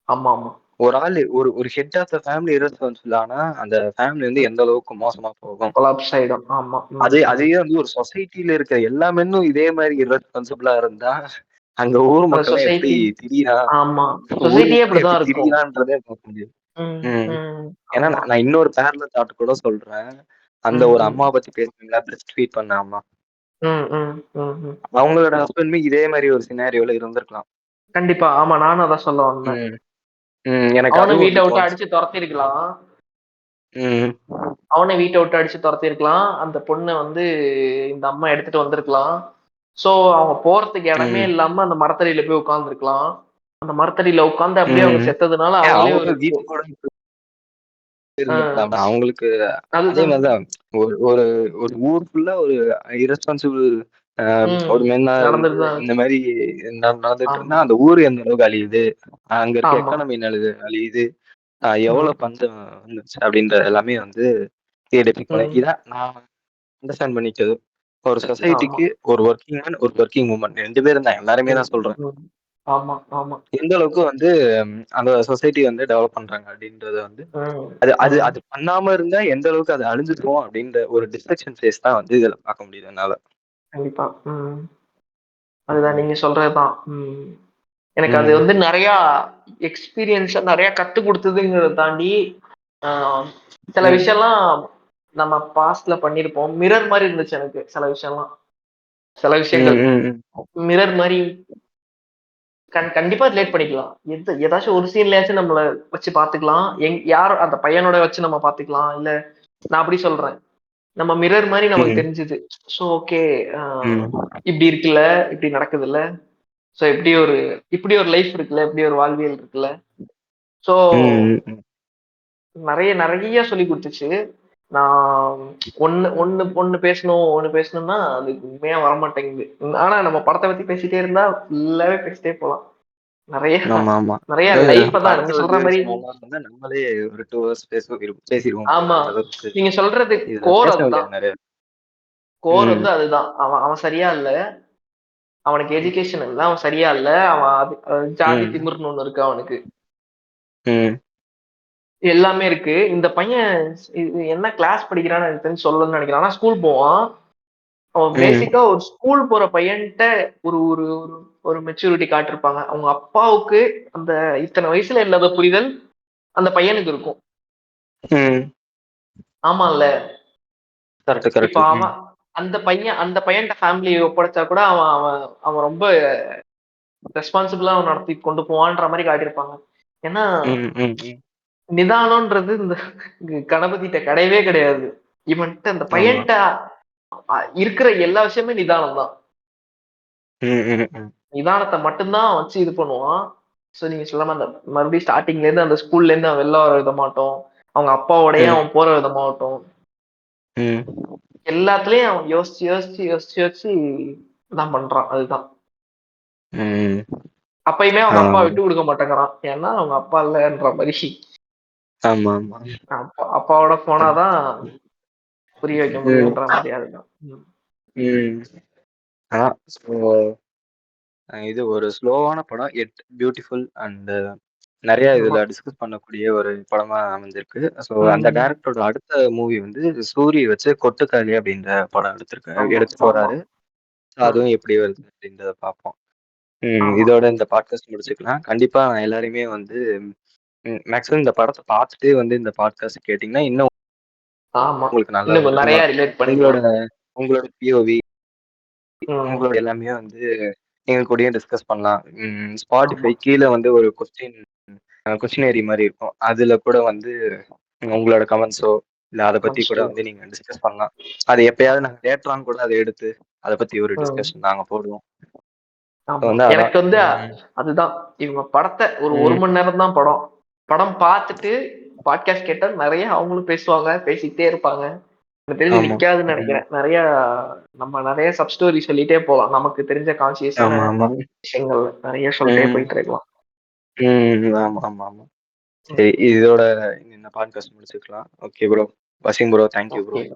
ஆமாமா. ஒரு ஆளு ஒரு ஒரு head of the family irresponsible ஆனா, அந்த ஃபேமிலி வந்து ம். எந்த அளவுக்கு மோசமா போகும். கொலாப்ஸ் ஆயிடும். ஆமா. ம். அதே ம். அதே வந்து ஒரு சொசைட்டில இருக்கிற எல்லா மென்னும் இதே மாரி இர்ரெஸ்பான்சிபிளா இருந்தா, அங்க ஊர் அந்த மக்கள்லாம் எப்படி சொசைட்டி திரியிறான்? ஆமா. ஊர் சொசைட்டியே மக்கள்லாம் எப்படி அப்படிதான் இருக்கும். திரியிறான்றதே பார்க்க முடியும். ம். ம். ம். ஏன்னா ஆமா. நான் இன்னொரு பேரலல் தாட் கூட சொல்றேன். அந்த ம். ஒரு ம். அம்மாவ பத்தி பேசுனீங்களா? பிரெஸ்ட் ஃபீட் பண்ண அம்மா. ம். ம். ம். ம். அவங்களோட ஹஸ்பண்டுமே இதே மாரி ஒரு சினாரியோல இருந்திருக்கலாம். கண்டிப்பா. ஆமா. நானும் அதான் சொல்ல வந்தேன். ம். எனக்கு அவனும் அதுவும் வீட்ட ஒண்ணு விட்டு தோணுச்சு. அடிச்சு தொரத்திருக்கலாம். ம். அவன வீட்ட விட்டு அடிச்சு தொரத்திருக்கலாம். அந்த பொண்ண வந்து இந்த அம்மா எடுத்துட்டு வந்திருக்கலாம். சோ, அவங்க போறதுக்கு இடமே ம். இல்லாம அந்த மரத்தடியில போய் உட்கார்ந்திருக்கலாம். அந்த மரத்தடியில உட்கார்ந்து அப்படியே அவங்க ம். செத்ததுனால அவங்களே அவங்க ஒரு வீட்டுக்கூட அ இருந்திருக்கலாம். அவங்களுக்கு அதே அதுதான். மாரி தான். ஒரு ஒரு ஒரு ஊர் ஃபுல்லா ஒரு இர்ரெஸ்பான்சிபிள் அ ம். ஒரு மென்னா இருந்து நடந்துட்டு தான் இந்த இருக்கு. மாரி நடந்துட்டு இருந்தா, ஆமா, அந்த ஊர் எந்த அளவுக்கு அழியுது? அங்க இருக்க ஆமா. எக்கானமி அழியுது? எவ்வளோ ம், பஞ்சம் வந்துச்சு? அப்படின்ற எல்லாமே வந்து டெபிக் பண்ணேன். ம். இதான் நான் அண்டர்ஸ்டாண்ட் பண்ணிக்கிறது. ஒரு ஆமா. சொசைட்டிக்கு ஒரு வொர்க்கிங் மேன், ஒரு வொர்க்கிங் வுமன் 2 பேரும் தான். எல்லாருமே ம், தான் சொல்றேன். ம். ஆமா, ஆமா. எந்த அளவுக்கு வந்து அந்த சொசைட்டி வந்து டெவலப் பண்றாங்க அப்படின்றத வந்து ம், அது அது ம். அது பண்ணாம இருந்தா எந்த அளவுக்கு அது அழிஞ்சிருக்கும் அப்படின்ற ஒரு டிஸ்ட்ரக்ஷன் ஃபேஸ் தான் வந்து இதுல பார்க்க முடியுது என்னால. கண்டிப்பா. ம். அதுதான் ம். நீங்க சொல்றது தான். ம். எனக்கு அது ம். வந்து நெறையா எக்ஸ்பீரியன்ஸா நெறையா கத்துக் குடுத்ததுங்கிறத தாண்டி, ஆ சில ம். விஷயம்லாம் நம்ம பாஸ்ட்ல பண்ணியிருப்போம். மிரர் மாரி இருந்துச்சு எனக்கு சில விஷயம்லாம். சில விஷயங்கள் ம். மிரர் மாதிரி கண்டிப்பா ரிலேட் பண்ணிக்கலாம். ஏதாச்சும் ஒரு சீன்லயாச்சும் நம்மள வச்சு பாத்துக்கலாம். யார் அந்த பையனோட வச்சு நம்ம பாத்துக்கலாம். இல்ல நான் அப்படி சொல்றேன். நம்ம மிரர் மாதிரி நமக்கு ம். தெரிஞ்சுது. ஸோ ஓகே, ம். இப்படி இருக்குல்ல, இப்படி நடக்குதுல்ல. ஸோ இப்படி ஒரு லைஃப் இருக்குல்ல, இப்படி ஒரு வாழ்வியல் இருக்குல்ல. ஸோ ம். ம். நிறைய நிறைய சொல்லி கொடுத்துச்சு. நான் ஒண்ணு பேசணும்னா அது உண்மையா வரமாட்டேங்குது. ஆனா நம்ம படத்தை பத்தி பேசிட்டே இருந்தா ஃபுல்லாவே பேசிட்டே போலாம். நிறைய ஆமா, ஆமா. நிறைய அது லைஃப் தான் நீங்க படத்த சொல்ற ரிவ்யூன்னு மாதிரி. சொன்னோம்னா வந்து நம்மளே ஒரு 2 ஹவர்ஸ் பேசிருவோம் போல ஆமா, அந்த அளவுக்கு. நீங்க சொல்றது இதுல கோர் பேசவில்லையா அதுதான். நெறைய? கோர் ம். வந்து அதுதான். அவன் அவன் சரியா இல்ல. அவனுக்கு எஜுகேஷன் இல்ல. அவன் சரியா இல்ல. அவன் ஜாதி ம். திமிர்னு ஒண்ணு இருக்கு அவனுக்கு. ம். எல்லாமே இருக்கு. இந்த பையன் இது என்ன கிளாஸ் படிக்கிறான்னு எனக்கு தெரிஞ்சு சொல்லணும்னு நினைக்கிறேன். ஆனா ஸ்கூல் போவான். அவன் ம். பேசிக்கா ஒரு ஸ்கூல் போற பையன்ட்ட ஒரு ஒரு ஒரு ஒரு மெச்சூரிட்டி காட்டிருப்பாங்க. அவங்க அப்பாவுக்கு அந்த இத்தனை வயசுல இல்லாத புரிதல் அந்த பையனுக்கு இருக்கும். ம். ஆமால்ல. கரெக்ட், இப்ப கரெக்ட். ம். அவன் அந்த பையன்ட்ட ஃபேமிலி ஒப்படைச்சா கூட அவன் அவன் அவன் ரொம்ப ரெஸ்பான்சிபிளா அவன் நடத்தி கொண்டு போவான்ற மாதிரி காட்டியிருப்பாங்க. ஏன்னா ம். ம். ம். நிதானம்ன்றது இந்த கணபதிட்ட கிடையவே கிடையாது. இவன்ட்ட அந்த ஆமா. பையன்ட்ட இருக்கிற எல்லா விஷயமே நிதானம் தான். ம். ம். ம். நிதானத்தை மட்டும்தான் வச்சு இது பண்ணுவான். சோ நீங்க சொல்லாம அந்த மறுபடியும் ஸ்டார்டிங்ல இருந்து அந்த ஸ்கூல்ல இருந்து அவன் வெளில வர விதமாட்டும், அவங்க அப்பாவோடய ம். அவன் போற விதமாகட்டும், ம். எல்லாத்துலயும் அவன் யோசிச்சு யோசிச்சு யோசிச்சு யோசிச்சு தான் பண்றான். அதுதான். ம். அப்பயுமே அவங்க அப்பா ஆமாமா. விட்டு கொடுக்க மாட்டேங்கிறான். ஏன்னா அவங்க அப்பா இல்லன்ற மாதிரி. ஆமாமா. அப்பாவோட போனாதான் புரிய வைக்க ம். முடியுன்ற மாதிரி. அதுதான். ம். அதான். ஸோ இது ஒரு ஸ்லோவான படம். எட் பியூட்டிஃபுல் அண்ட் நெறைய ஆமா. இதுல டிஸ்கஸ் பண்ணக்கூடிய ஒரு படமா அமைஞ்சிருக்கு. ஸோ அந்த ம். டைரக்டரோட அடுத்த மூவி வந்து சூரி வச்சு கொட்டுக்காளி அப்படின்ற படம் ஆமா, எடுக்க ஆமா. போறாரு. So ம். அதுவும் எப்படி வருது அப்படின்றத பார்ப்போம். ஆமா. இதோட இந்த பாட்காஸ்ட் முடிச்சுக்கலாம். கண்டிப்பா எல்லாரையுமே வந்து மேக்ஸிமம் இந்த படத்த பார்த்துட்டு வந்து இந்த பாட்காஸ்ட் கேட்டீங்கன்னா, இன்னும் ஆமா. உங்களுக்கு நல்லா இன்னும் நிறைய விளக்கமா ரிலேட் உங்களோட பண்ணிக்கலாம். உங்களோட பிஓவி ம். உங்களோட எல்லாமே வந்து எங்க கூடயும் டிஸ்கஸ் பண்ணலாம். ஆமா. Spotify கீழ வந்து ஒரு கொஸ்டினரி மாரி இருக்கும். அதுல கூட வந்து உங்களோட கமெண்ட்ஸோ, இல்ல அத பத்தி கூட முடிச்சுக்கலாம். வந்து நீங்க டிஸ்கஸ் பண்ணலாம். அது எப்பயாவது நாங்க லேட்டர் ஆன் கூட அத எடுத்து, அத பத்தி ஒரு ம். டிஸ்கஷன் நாங்க போடுவோம். So ஆமா. வந்து அதான். எனக்கு வந்து ம். அதுதான். இவங்க படத்த ஒரு ம். மணி நேரம் தான் படம். படம் பார்த்துட்டு பாட்காஸ்ட் கேட்டா நெறைய அவங்களும் பேசுவாங்க. பேசிக்கிட்டே இருப்பாங்க. எனக்கு தெரிஞ்சு ஆமா. நிக்காதுன்னு ம். நெனைக்கிறேன். நம்ம நெறைய சப் ஸ்டோரி சொல்லிட்டே போலாம். நமக்கு தெரிஞ்ச கான்ஷியஸான ஆமாமா. விஷயங்கள் நெறைய சொல்லிட்டே ம். போயிட்டு இருக்கலாம். ம். ஆமாமாமா. ம். சரி இதோட இந்த பாட்காஸ்ட் முடிச்சுக்கலாம். Okay bro. Wasim bro, thank you bro. Okay.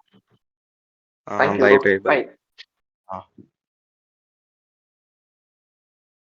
Thank you bye, bro. Bye, bye. By.